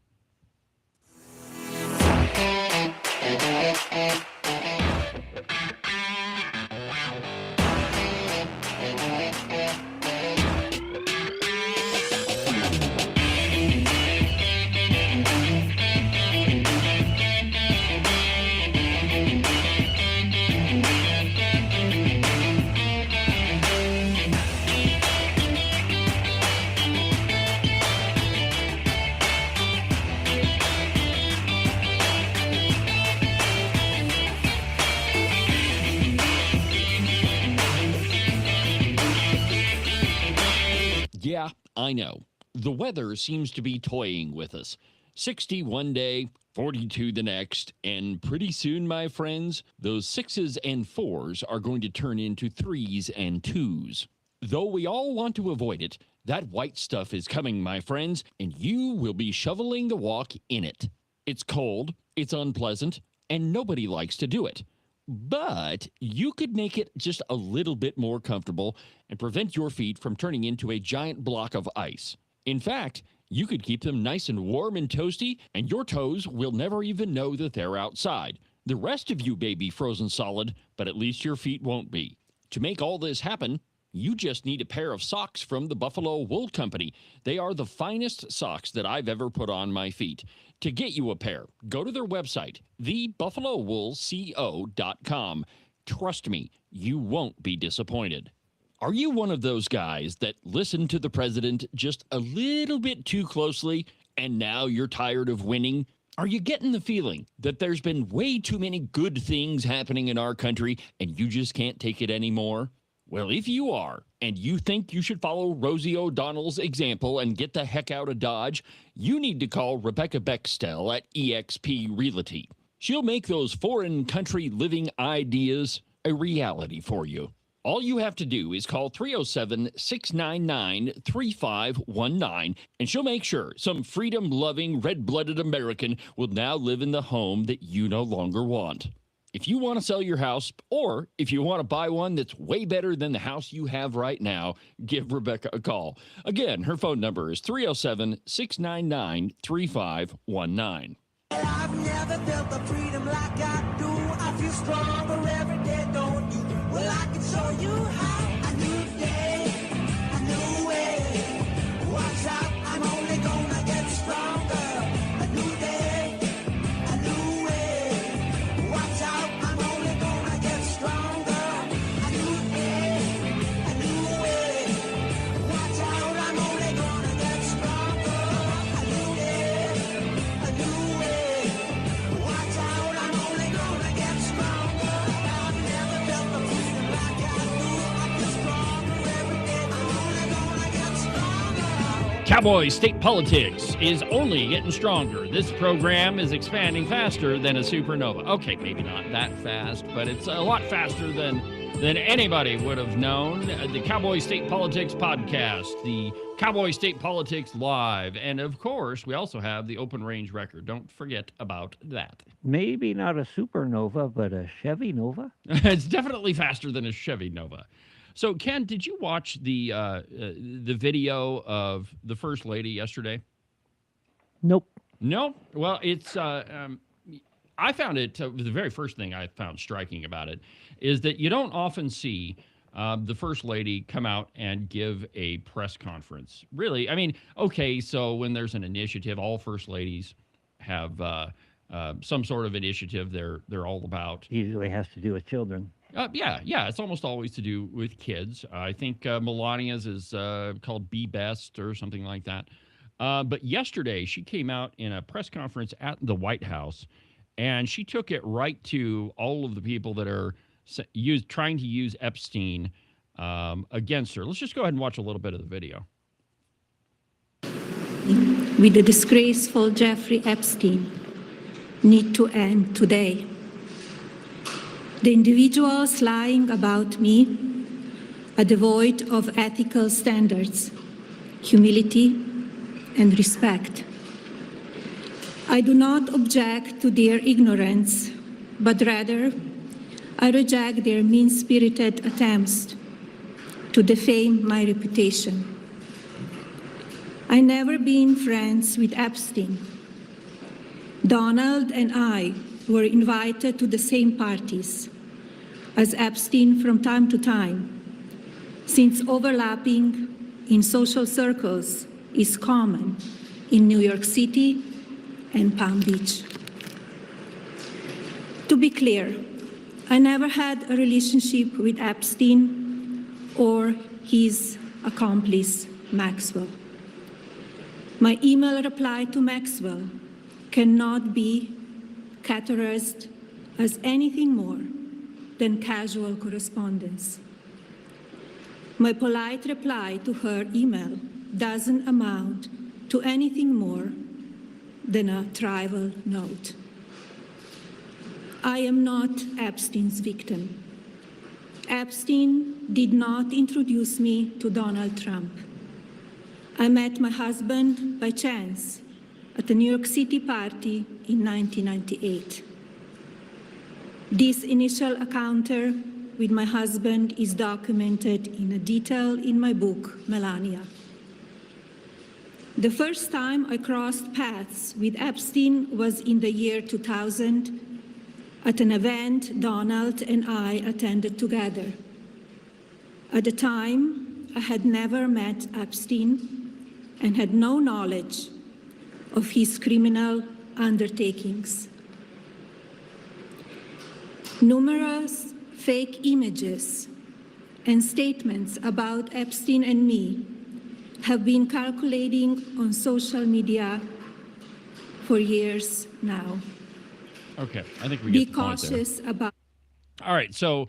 S3: Yeah, I know. The weather seems to be toying with us. 60 one day, 42 the next, and pretty soon, my friends, those 6s and 4s are going to turn into 3s and 2s. Though we all want to avoid it, that white stuff is coming, my friends, and you will be shoveling the walk in it. It's cold, it's unpleasant, and nobody likes to do it. But you could make it just a little bit more comfortable and prevent your feet from turning into a giant block of ice. In fact, you could keep them nice and warm and toasty, and your toes will never even know that they're outside. The rest of you may be frozen solid, but at least your feet won't be. To make all this happen, you just need a pair of socks from the Buffalo Wool Company. They are the finest socks that I've ever put on my feet. To get you a pair, go to their website, thebuffalowoolco.com. Trust me, you won't be disappointed. Are you one of those guys that listen to the president just a little bit too closely and now you're tired of winning? Are you getting the feeling that there's been way too many good things happening in our country and you just can't take it anymore? Well, if you are, and you think you should follow Rosie O'Donnell's example and get the heck out of Dodge, you need to call Rebecca Bextel at eXp Realty. She'll make those foreign country living ideas a reality for you. All you have to do is call 307-699-3519, and she'll make sure some freedom-loving, red-blooded American will now live in the home that you no longer want. If you want to sell your house, or if you want to buy one that's way better than the house you have right now, give Rebecca a call. Again, her phone number is 307-699-3519.
S8: I've never felt the freedom like I do. I feel stronger every day, don't you? Well, I can show you how. I need
S3: Cowboy State Politics is only getting stronger. This program is expanding faster than a supernova. Okay, maybe not that fast, but it's a lot faster than anybody would have known. The Cowboy State Politics podcast, the Cowboy State Politics Live, and of course, we also have the Open Range record. Don't forget about that.
S4: Maybe not a supernova, but a Chevy Nova?
S3: It's definitely faster than a Chevy Nova. So, Ken, did you watch the video of the First Lady yesterday?
S4: Nope.
S3: No? Well, it's I found it, the very first thing I found striking about it is that you don't often see the First Lady come out and give a press conference. Really, I mean, okay, so when there's an initiative, all First Ladies have some sort of initiative they're all about.
S4: Usually has to do with children.
S3: Yeah, it's almost always to do with kids. I think Melania's is called Be Best or something like that. But yesterday, she came out in a press conference at the White House, and she took it right to all of the people that are trying to use Epstein against her. Let's just go ahead and watch a little bit of the video.
S9: With the disgraceful Jeffrey Epstein need to end today. The individuals lying about me are devoid of ethical standards, humility, and respect. I do not object to their ignorance, but rather I reject their mean-spirited attempts to defame my reputation. I never been friends with Epstein. Donald and I were invited to the same parties as Epstein from time to time, since overlapping in social circles is common in New York City and Palm Beach. To be clear, I never had a relationship with Epstein or his accomplice, Maxwell. My email reply to Maxwell cannot be categorized as anything more than casual correspondence. My polite reply to her email doesn't amount to anything more than a trivial note. I am not Epstein's victim. Epstein did not introduce me to Donald Trump. I met my husband by chance at a New York City party in 1998. This initial encounter with my husband is documented in detail in my book, Melania. The first time I crossed paths with Epstein was in the year 2000 at an event Donald and I attended together. At the time, I had never met Epstein and had no knowledge of his criminal undertakings. Numerous fake images and statements about Epstein and me have been circulating on social media for years now.
S3: Okay, I think we
S9: Be
S3: get the point there.
S9: cautious about.
S3: All right, so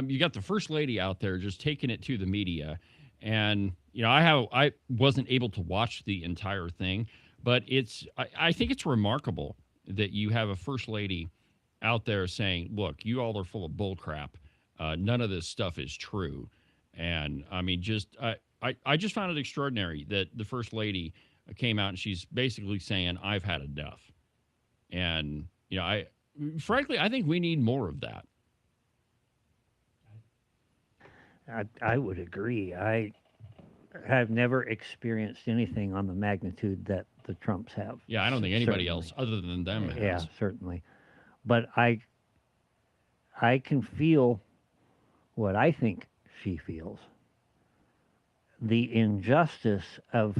S3: you got the First Lady out there just taking it to the media, and you know I wasn't able to watch the entire thing, but I think it's remarkable that you have a First Lady out there saying, "Look, you all are full of bull crap. None of this stuff is true," and I mean, I just found it extraordinary that the First Lady came out and she's basically saying, "I've had enough," and you know, frankly, I think we need more of that.
S4: I would agree. I have never experienced anything on the magnitude that the Trumps have.
S3: Yeah, I don't think anybody
S4: Certainly.
S3: else other than them has.
S4: Yeah, certainly. But I can feel what I think she feels. The injustice of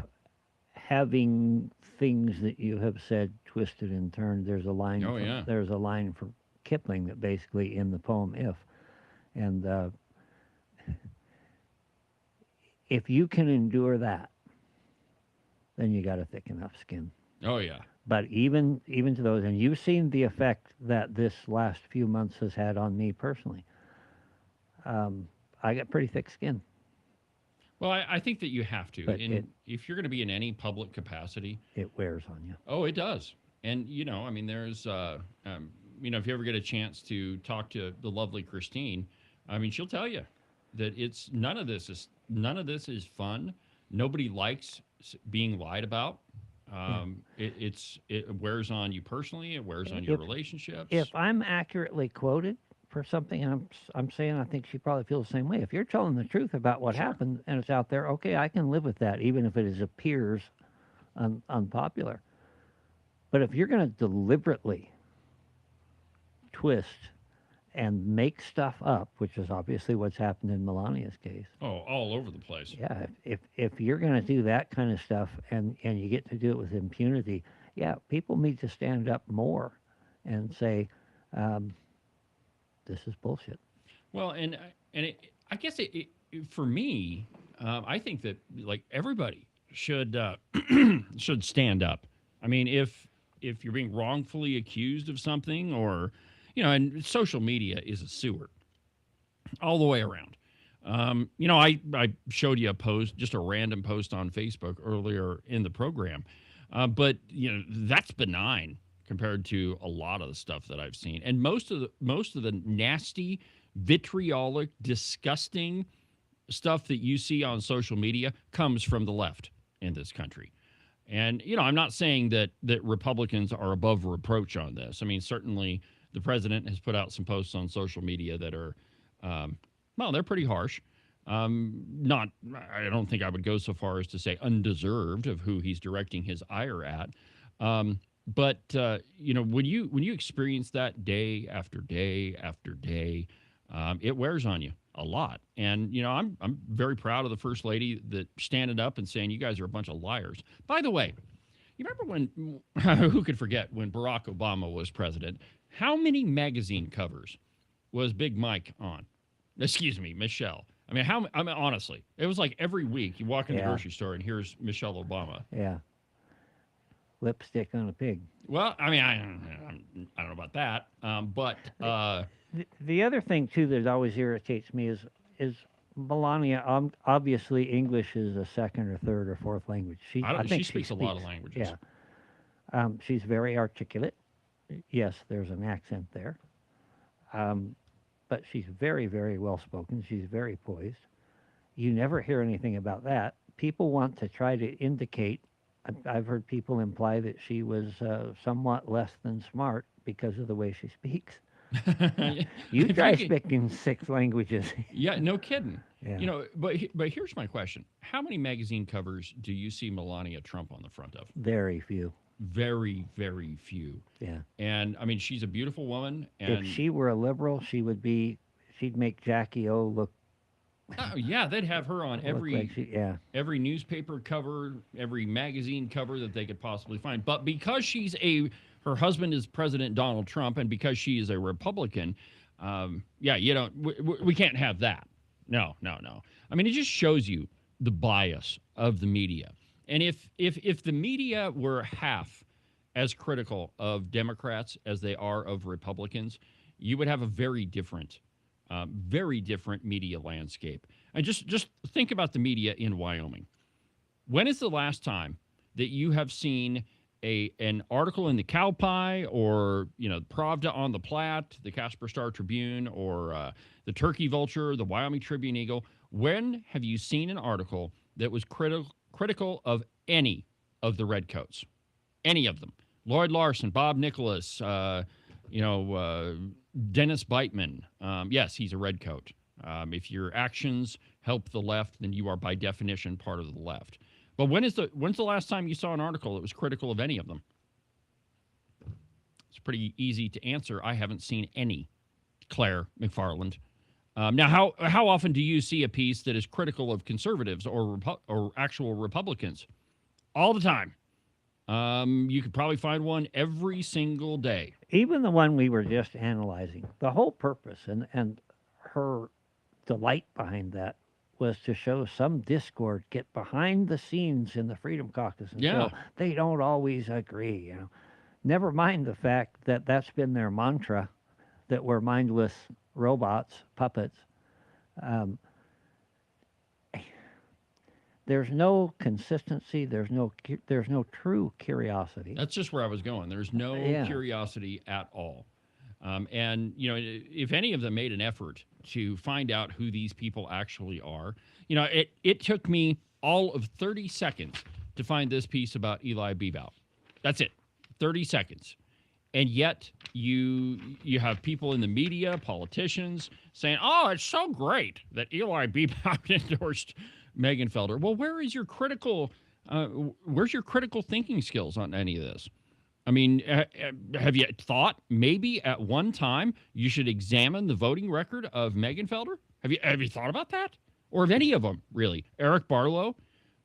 S4: having things that you have said twisted and turned. There's a line.
S3: Oh, yeah.
S4: There's a line from Kipling that basically in the poem "If," and if you can endure that, then you got a thick enough skin.
S3: Oh yeah.
S4: But even to those, and you've seen the effect that this last few months has had on me personally. I got pretty thick skin.
S3: Well, I think that you have to.
S4: But
S3: If you're going to be in any public capacity,
S4: it wears on you.
S3: oh, it does. And, I mean, there's, if you ever get a chance to talk to the lovely Christine, I mean, she'll tell you that none of this is fun. Nobody likes being lied about. It wears on you personally. It wears on your relationships.
S4: If I'm accurately quoted for something, and I'm saying I think she probably feels the same way. If you're telling the truth about what happened and it's out there, okay, I can live with that, even if it appears unpopular. But if you're going to deliberately twist and make stuff up, which is obviously what's happened in Melania's case.
S3: Oh, all over the place.
S4: Yeah, if you're going to do that kind of stuff and you get to do it with impunity, yeah, people need to stand up more and say, this is bullshit.
S3: Well, I guess for me, I think that like everybody should should stand up. I mean, if you're being wrongfully accused of something, or and social media is a sewer all the way around. I showed you a post, just a random post on Facebook earlier in the program, but that's benign compared to a lot of the stuff that I've seen, and most of the nasty, vitriolic, disgusting stuff that you see on social media comes from the left in this country. And I'm not saying that Republicans are above reproach on this. I mean, certainly the president has put out some posts on social media that are, they're pretty harsh. I don't think I would go so far as to say undeserved of who he's directing his ire at. But when you experience that day after day after day, it wears on you a lot. And I'm very proud of the First Lady that standing up and saying you guys are a bunch of liars. By the way, you remember when who could forget when Barack Obama was president? How many magazine covers was Big Mike on? Excuse me, Michelle. I mean, honestly, it was like every week you walk in the grocery store and here's Michelle Obama.
S4: Yeah. Lipstick on a pig.
S3: Well, I mean, I don't know about that, but
S4: the other thing too that always irritates me is Melania. Obviously, English is a second or third or fourth language. I think she speaks
S3: a lot of languages.
S4: Yeah, she's very articulate. Yes, there's an accent there, but she's very, very well spoken. She's very poised. You never hear anything about that. People want to try to indicate. I've heard people imply that she was somewhat less than smart because of the way she speaks. You try speaking 6 languages.
S3: Yeah, no kidding.
S4: Yeah.
S3: But here's my question: how many magazine covers do you see Melania Trump on the front of?
S4: Very few.
S3: Very, very few.
S4: Yeah.
S3: And I mean, she's a beautiful woman. And
S4: if she were a liberal, she'd make Jackie O look.
S3: Oh yeah, they'd have her on every newspaper cover, every magazine cover that they could possibly find. But because her husband is President Donald Trump, and because she is a Republican, we can't have that. No. I mean, it just shows you the bias of the media. And if the media were half as critical of Democrats as they are of Republicans, you would have a very different media landscape. And just think about the media in Wyoming. When is the last time that you have seen an article in the Cowboy or Pravda on the Platte, the Casper Star Tribune, or the Turkey Vulture, the Wyoming Tribune Eagle? When have you seen an article that was critical of any of the Redcoats? Any of them? Lloyd Larson, Bob Nicholas, Dennis Beitman. Yes, he's a Redcoat. If your actions help the left, then you are by definition part of the left. But when's the last time you saw an article that was critical of any of them? It's pretty easy to answer. I haven't seen any. Claire McFarland. Now, how often do you see a piece that is critical of conservatives or actual Republicans? All the time. You could probably find one every single day.
S4: Even the one we were just analyzing, the whole purpose and her delight behind that was to show some discord, get behind the scenes in the Freedom Caucus. And so they don't always agree. Never mind the fact that that's been their mantra, that we're mindless robots, puppets. there's no consistency. There's no true curiosity.
S3: That's just where I was going. There's no curiosity at all. And, you know, if any of them made an effort to find out who these people actually are, you know, it took me all of 30 seconds to find this piece about Eli Bebout. That's it, 30 seconds. And yet you have people in the media, politicians, saying, oh, it's so great that Eli Bebout endorsed Megan Felder. Well, where's your critical thinking skills on any of this? I mean, have you thought maybe at one time you should examine the voting record of Megan Felder? Have you thought about that? Or of any of them, really? Eric Barlow?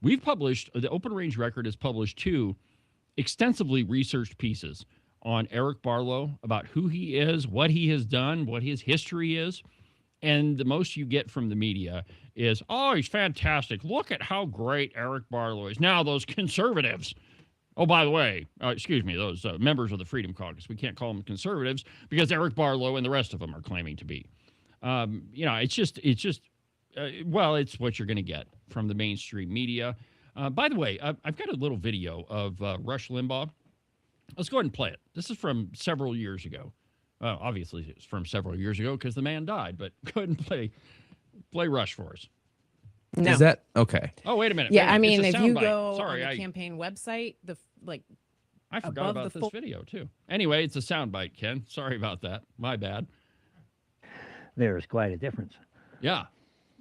S3: We've published, the Open Range Record has published 2 extensively researched pieces on Eric Barlow about who he is, what he has done, what his history is. And the most you get from the media is, oh, he's fantastic. Look at how great Eric Barlow is. Now, those conservatives. Oh, by the way, those members of the Freedom Caucus. We can't call them conservatives because Eric Barlow and the rest of them are claiming to be. You know, it's what you're going to get from the mainstream media. By the way, I've got a little video of Rush Limbaugh. Let's go ahead and play it. This is from several years ago. Obviously, it's from several years ago because the man died, but go ahead and play Rush for us.
S10: No. Is that okay?
S3: Oh, wait a minute.
S10: Yeah,
S3: I
S10: mean, if you
S3: bite.
S10: go on the campaign website,
S3: I forgot about this video, too. Anyway, it's a soundbite, Ken. Sorry about that. My bad.
S4: There's quite a difference.
S3: Yeah.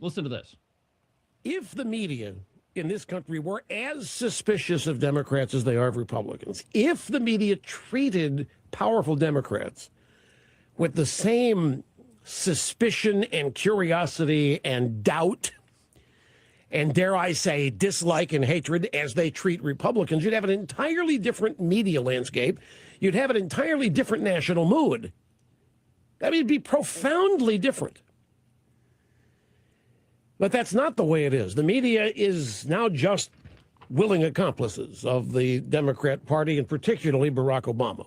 S3: Listen to this.
S11: If the media in this country were as suspicious of Democrats as they are of Republicans, if the media treated powerful Democrats with the same suspicion and curiosity and doubt and, dare I say, dislike and hatred as they treat Republicans, you'd have an entirely different media landscape. You'd have an entirely different national mood. I mean, it'd be profoundly different. But that's not the way it is. The media is now just willing accomplices of the Democrat Party, and particularly Barack Obama.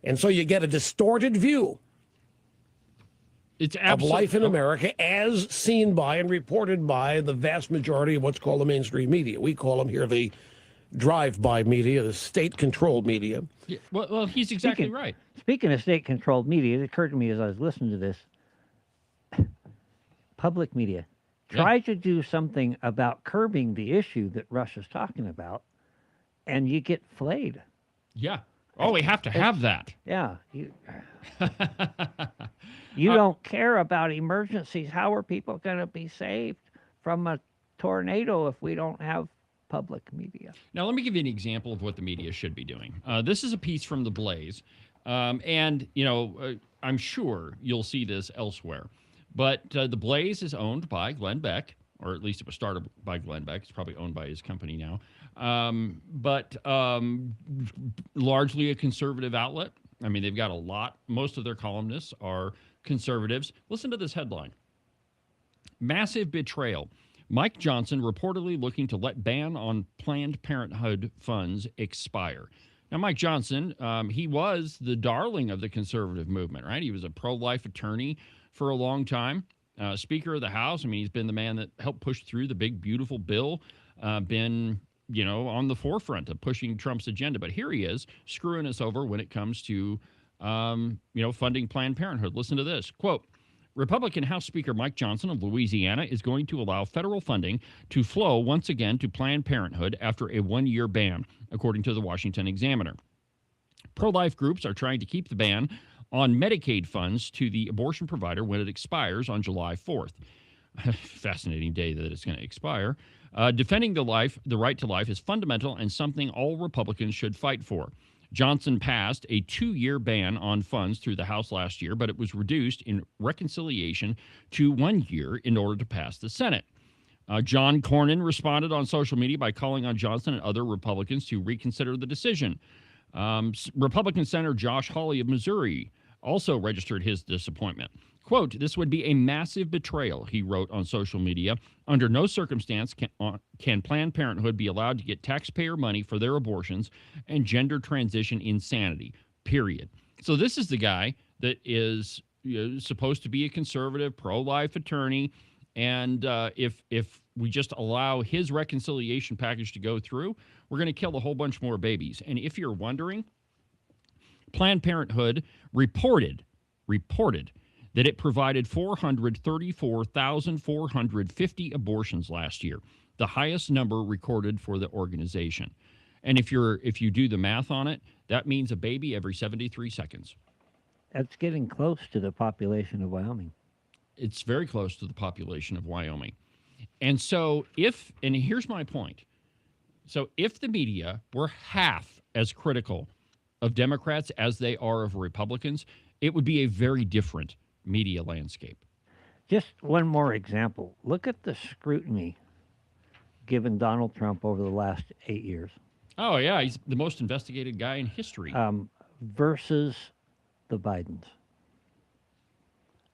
S11: And so you get a distorted view of life in America as seen by and reported by the vast majority of what's called the mainstream media. We call them here the drive-by media, the state-controlled media.
S3: Yeah, well, he's exactly right.
S4: Speaking of state-controlled media, it occurred to me as I was listening to this, public media. Try to do something about curbing the issue that Russia's talking about, and you get flayed.
S3: Yeah. Oh, we have to have that.
S4: Yeah. You don't care about emergencies. How are people going to be saved from a tornado if we don't have public media?
S3: Now, let me give you an example of what the media should be doing. This is a piece from The Blaze, and, you know, I'm sure you'll see this elsewhere. But The Blaze is owned by Glenn Beck, or at least it was started by Glenn Beck. It's probably owned by his company now. But largely a conservative outlet. I mean, they've got most of their columnists are conservatives. Listen to this headline. Massive betrayal. Mike Johnson reportedly looking to let ban on Planned Parenthood funds expire. Now, Mike Johnson, he was the darling of the conservative movement, right? He was a pro-life attorney for a long time, Speaker of the House. I mean, he's been the man that helped push through the big, beautiful bill, been, you know, on the forefront of pushing Trump's agenda. But here he is screwing us over when it comes to, you know, funding Planned Parenthood. Listen to this. Quote, Republican House Speaker Mike Johnson of Louisiana is going to allow federal funding to flow once again to Planned Parenthood after a one-year ban, according to the Washington Examiner. Pro-life groups are trying to keep the ban on Medicaid funds to the abortion provider when it expires on July 4th. Fascinating day that it's going to expire. Defending the right to life is fundamental and something all Republicans should fight for. Johnson passed a 2-year ban on funds through the House last year, but it was reduced in reconciliation to 1 year in order to pass the Senate. John Cornyn responded on social media by calling on Johnson and other Republicans to reconsider the decision. Republican Senator Josh Hawley of Missouri also registered his disappointment. Quote, this would be a massive betrayal, he wrote on social media. Under no circumstance can Planned Parenthood be allowed to get taxpayer money for their abortions and gender transition insanity, period. So this is the guy that is supposed to be a conservative, pro-life attorney, And if we just allow his reconciliation package to go through, we're going to kill a whole bunch more babies. And if you're wondering, Planned Parenthood reported that it provided 434,450 abortions last year, the highest number recorded for the organization. And if you do the math on it, that means a baby every 73 seconds.
S4: That's getting close to the population of Wyoming.
S3: It's very close to the population of Wyoming. And so and here's my point. So if the media were half as critical of Democrats as they are of Republicans, it would be a very different media landscape.
S4: Just one more example. Look at the scrutiny given Donald Trump over the last 8 years.
S3: Oh, yeah. He's the most investigated guy in history.
S4: Versus the Bidens.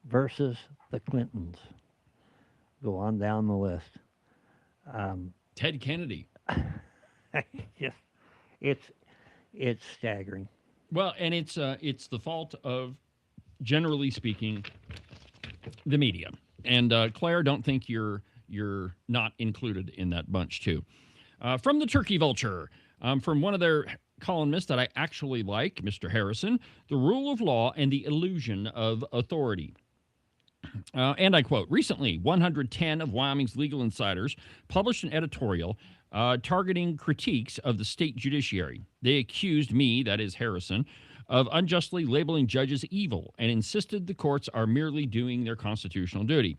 S4: Versus the Clintons. Go on down the list.
S3: Ted Kennedy.
S4: It's staggering.
S3: Well, and it's the fault of, generally speaking, the media. And Claire, don't think you're not included in that bunch too. From the Turkey Vulture, from one of their columnists that I actually like, Mr. Harrison, the rule of law and the illusion of authority. And I quote, recently, 110 of Wyoming's legal insiders published an editorial targeting critiques of the state judiciary. They accused me, that is Harrison, of unjustly labeling judges evil and insisted the courts are merely doing their constitutional duty.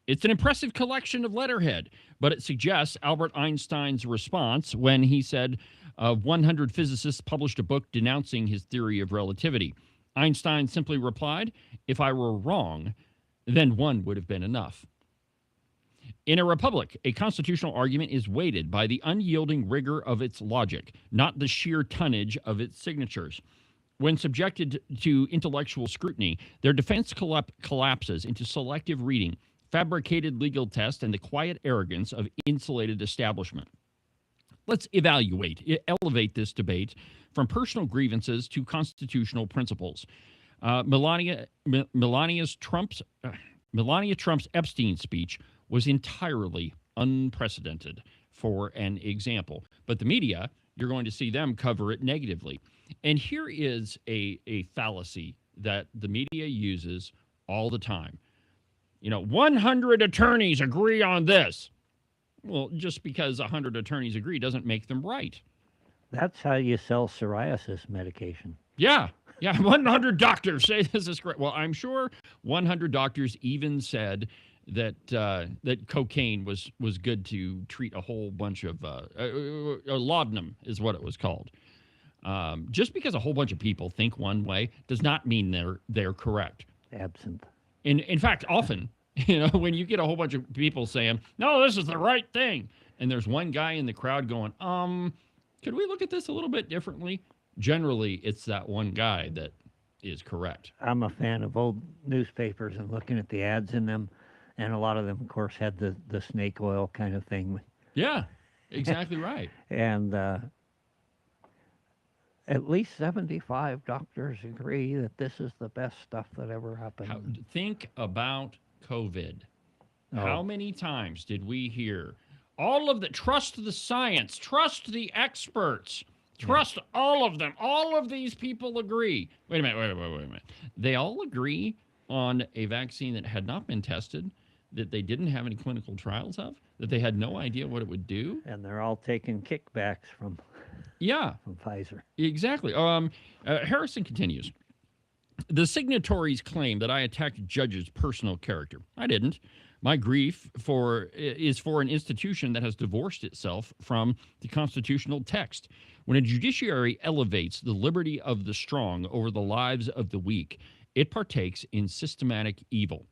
S3: It's an impressive collection of letterhead, but it suggests Albert Einstein's response when he said 100 physicists published a book denouncing his theory of relativity. Einstein simply replied, if I were wrong, then one would have been enough. In a republic, a constitutional argument is weighted by the unyielding rigor of its logic, not the sheer tonnage of its signatures. When subjected to intellectual scrutiny, their defense collapses into selective reading, fabricated legal tests, and the quiet arrogance of insulated establishment. Let's elevate this debate from personal grievances to constitutional principles. Melania Trump's Epstein speech was entirely unprecedented, for an example. But the media, you're going to see them cover it negatively. And here is a fallacy that the media uses all the time. 100 attorneys agree on this. Well, just because 100 attorneys agree doesn't make them right.
S4: That's how you sell psoriasis medication.
S3: Yeah, 100 doctors say this is correct. Well, I'm sure 100 doctors even said that cocaine was good to treat a whole bunch of laudanum is what it was called. Just because a whole bunch of people think one way does not mean they're correct.
S4: Absinthe.
S3: In fact, often, when you get a whole bunch of people saying, no, this is the right thing, and there's one guy in the crowd going, could we look at this a little bit differently? Generally, it's that one guy that is correct.
S4: I'm a fan of old newspapers and looking at the ads in them, and a lot of them, of course, had the snake oil kind of thing.
S3: Yeah, exactly right.
S4: And at least 75 doctors agree that this is the best stuff that ever happened.
S3: Think about COVID. Oh. How many times did we hear trust the science, trust the experts, trust all of them. All of these people agree. Wait a minute. They all agree on a vaccine that had not been tested, that they didn't have any clinical trials of, that they had no idea what it would do.
S4: And they're all taking kickbacks from Pfizer. Exactly.
S3: Harrison continues. The signatories claim that I attacked judges' personal character. I didn't. My grief is for an institution that has divorced itself from the constitutional text. When a judiciary elevates the liberty of the strong over the lives of the weak, it partakes in systematic evil.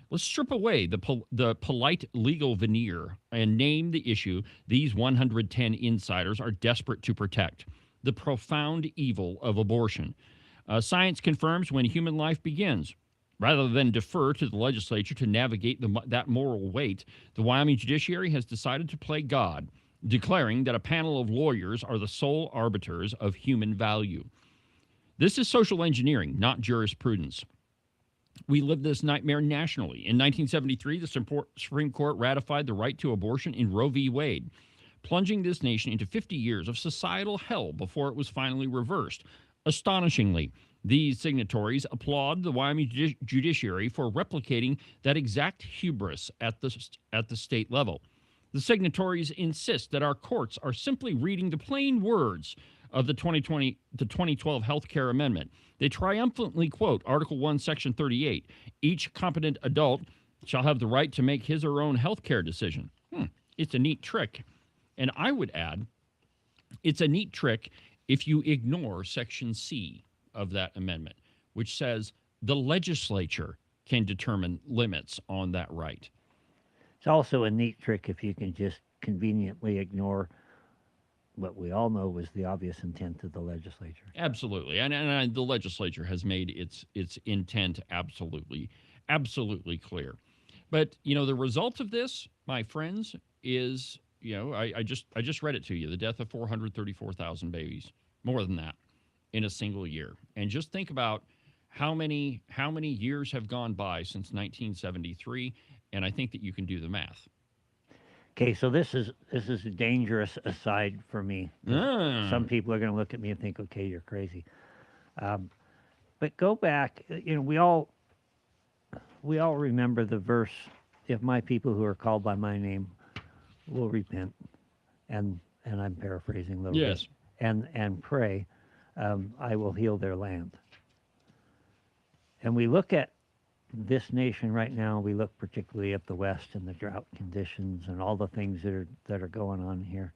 S3: Let's strip away the polite legal veneer and name the issue these 110 insiders are desperate to protect: the profound evil of abortion. Science confirms when human life begins. Rather than defer to the legislature to navigate that moral weight, the Wyoming judiciary has decided to play God, declaring that a panel of lawyers are the sole arbiters of human value. This is social engineering, not jurisprudence. We live this nightmare nationally. In 1973, the Supreme Court ratified the right to abortion in Roe v. Wade, plunging this nation into 50 years of societal hell before it was finally reversed. Astonishingly, these signatories applaud the Wyoming judiciary for replicating that exact hubris at the state level. The signatories insist that our courts are simply reading the plain words of the 2012 Health Care Amendment. They triumphantly quote Article 1, Section 38. Each competent adult shall have the right to make his or her own health care decision. It's a neat trick. And I would add, it's a neat trick if you ignore Section C of that amendment, which says the legislature can determine limits on that right.
S4: It's also a neat trick if you can just conveniently ignore what we all know was the obvious intent of the legislature.
S3: Absolutely. And the legislature has made its intent absolutely clear. But, the result of this, my friends, is, I just read it to you, the death of 434,000 babies, more than that, in a single year. And just think about how many years have gone by since 1973, and I think that you can do the math.
S4: Okay, so this is a dangerous aside for me. Some people are going to look at me and think, okay, you're crazy. But go back, we all remember the verse, if my people who are called by my name will repent, and I'm paraphrasing a little bit, and pray, I will heal their land. And we look at this nation right now, we look particularly at the West and the drought conditions and all the things that are going on here.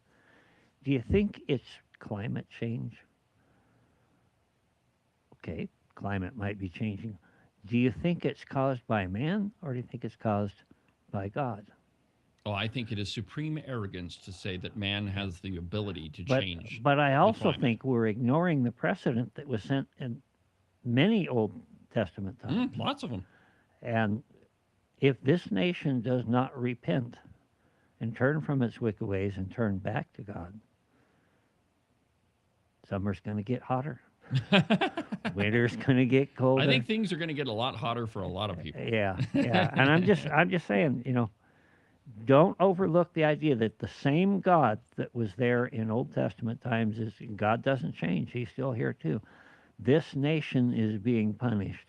S4: Do you think it's climate change? Okay, climate might be changing. Do you think it's caused by man, or do you think it's caused by God?
S3: Oh, I think it is supreme arrogance to say that man has the ability to change.
S4: But I also think we're ignoring the precedent that was sent in many Old Testament times.
S3: Lots of them.
S4: And if this nation does not repent and turn from its wicked ways and turn back to God, summer's going to get hotter. Winter's going to get colder.
S3: I think things are going to get a lot hotter for a lot of people.
S4: Yeah. And I'm just saying, don't overlook the idea that the same God that was there in Old Testament times God doesn't change. He's still here too. This nation is being punished.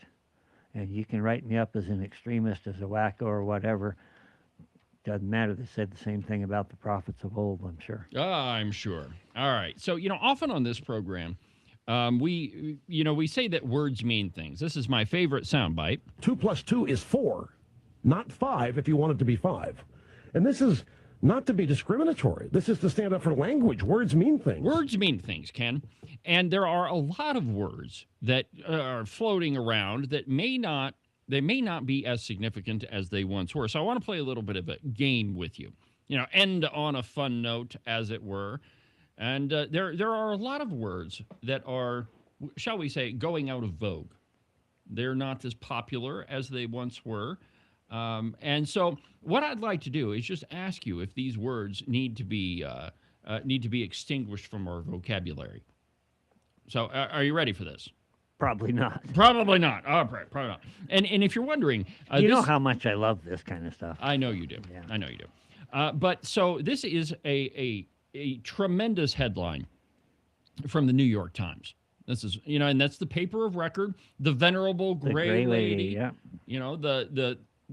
S4: And you can write me up as an extremist, as a wacko or whatever. Doesn't matter. They said the same thing about the prophets of old, I'm sure.
S3: I'm sure. All right. So, often on this program, we say that words mean things. This is my favorite soundbite.
S11: 2 + 2 is 4, not 5 if you want it to be 5. And this is not to be discriminatory. This is to stand up for language. Words mean things.
S3: Words mean things, Ken. And there are a lot of words that are floating around that may not be as significant as they once were. So I want to play a little bit of a game with you, end on a fun note, as it were. And there are a lot of words that are, shall we say, going out of vogue. They're not as popular as they once were. And so what I'd like to do is just ask you if these words need to be extinguished from our vocabulary. So are you ready for this?
S4: Probably not.
S3: Probably not. All right, probably not. And if you're wondering...
S4: you know how much I love this kind of stuff.
S3: I know you do.
S4: Yeah.
S3: I know you do. But so this is a tremendous headline from the New York Times. This is, and that's the paper of record, the venerable gray lady.
S4: Yeah.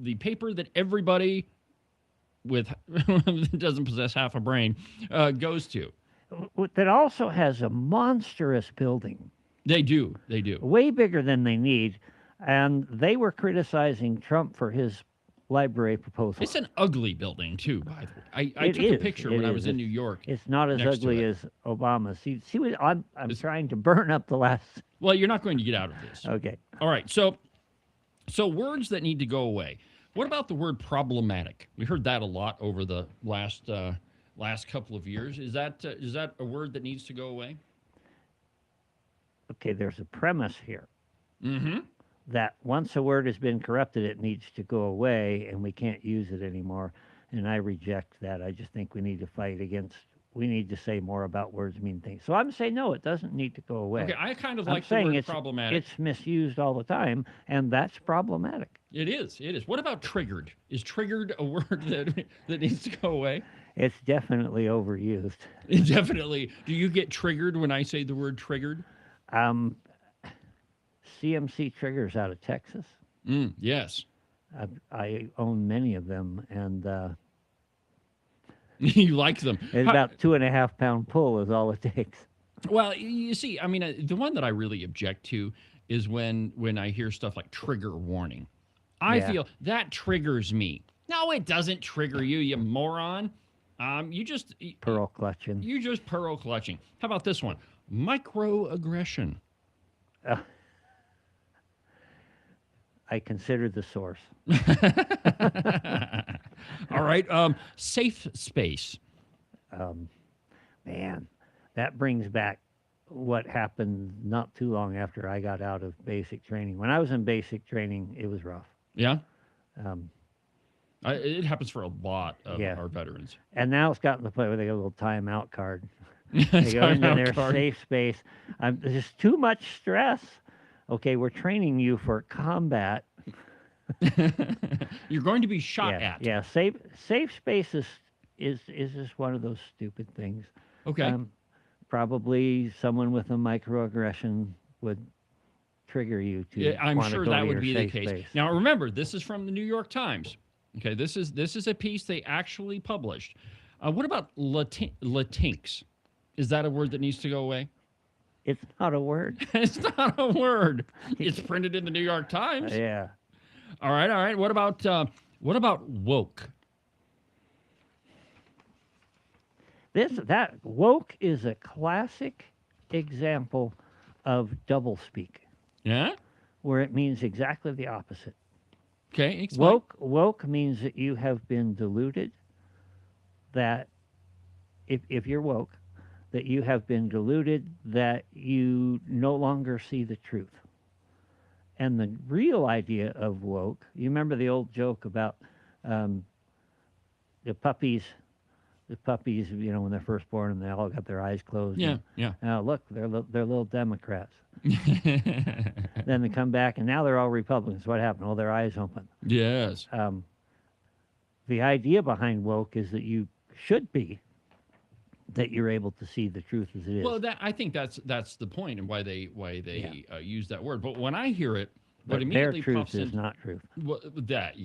S3: The paper that everybody doesn't possess half a brain goes to.
S4: That also has a monstrous building.
S3: They do.
S4: Way bigger than they need. And they were criticizing Trump for his library proposal.
S3: It's an ugly building, too, by the way. I took a picture when I was in New York.
S4: It's not as ugly as Obama's. See what I'm trying to burn up the last...
S3: Well, you're not going to get out of this.
S4: Okay.
S3: All right. So words that need to go away. What about the word problematic? We heard that a lot over the last couple of years. Is that a word that needs to go away?
S4: Okay, there's a premise here.
S3: Mm-hmm.
S4: That once a word has been corrupted, it needs to go away, and we can't use it anymore. And I reject that. I just think we need to fight against we need to say more about words mean things. So I'm saying no, it doesn't need to go away.
S3: Okay, I kind of
S4: I'm
S3: like the
S4: saying
S3: word
S4: it's
S3: problematic.
S4: It's misused all the time, and that's problematic.
S3: It is. It is. What about triggered? Is triggered a word that needs to go away?
S4: It's definitely overused.
S3: Definitely. Do you get triggered when I say the word triggered?
S4: CMC triggers out of Texas.
S3: Yes.
S4: I own many of them, and
S3: you like them.
S4: it's about 2.5 pound pull is all it takes.
S3: Well, you see, I mean, the one that I really object to is when I hear stuff like trigger warning. I feel that triggers me. No, it doesn't trigger you, you moron. You just
S4: pearl clutching.
S3: You just pearl clutching. How about this one? Microaggression.
S4: I consider the source.
S3: All right. Safe space.
S4: Man, that brings back what happened not too long after I got out of basic training. When I was in basic training, it was rough.
S3: Yeah. It happens for a lot of our veterans.
S4: And now it's gotten to the point where they get a little timeout card. They go into their safe space. There's too much stress. Okay, we're training you for combat.
S3: You're going to be shot at.
S4: Yeah, safe space is just one of those stupid things.
S3: Okay.
S4: Probably someone with a microaggression would trigger you to.
S3: Yeah, I'm sure that would be the
S4: safe
S3: case.
S4: space.
S3: Now remember, this is from the New York Times. Okay, this is a piece they actually published. What about latinx? Is that a word that needs to go away?
S4: It's not a word.
S3: It's not a word. It's printed in the New York Times.
S4: Yeah.
S3: All right. What about woke?
S4: That woke is a classic example of doublespeak.
S3: Yeah?
S4: Where it means exactly the opposite.
S3: Okay, explain.
S4: Woke means that you have been deluded, that if you're woke, that you have been deluded, that you no longer see the truth. And the real idea of woke, you remember the old joke about the puppies, you know, when they're first born and they all got their eyes closed.
S3: Yeah.
S4: Now look, they're little Democrats. Then they come back and now they're all Republicans. What happened? Oh, their eyes open.
S3: Yes.
S4: The idea behind woke is that you should be, that you're able to see the truth as it is.
S3: Well, I think that's the point and why they use that word. But when I hear it, what immediately
S4: their
S3: pops
S4: truth is
S3: in,
S4: not truth.
S3: Well, that.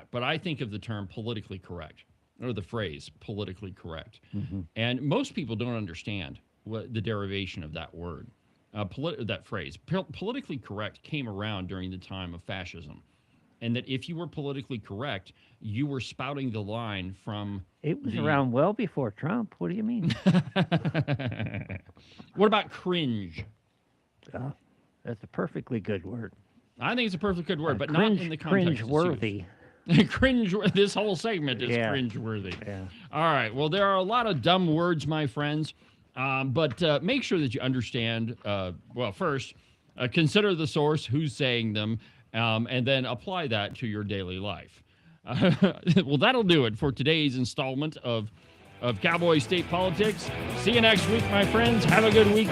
S3: But I think of the term politically correct, or the phrase politically correct, and most people don't understand what the derivation of that word, that phrase. Politically correct came around during the time of fascism, and that if you were politically correct, you were spouting the line from.
S4: It was around well before Trump. What do you mean?
S3: What about cringe?
S4: That's a perfectly good word.
S3: I think it's a perfectly good word, but not in the context.
S4: Cringe-worthy.
S3: Cringe. This whole segment is cringe-worthy.
S4: Yeah.
S3: All right. Well, there are a lot of dumb words, my friends, but make sure that you understand. Well, first, consider the source, who's saying them, and then apply that to your daily life. Well, that'll do it for today's installment of Cowboy State Politics. See you next week, my friends. Have a good week.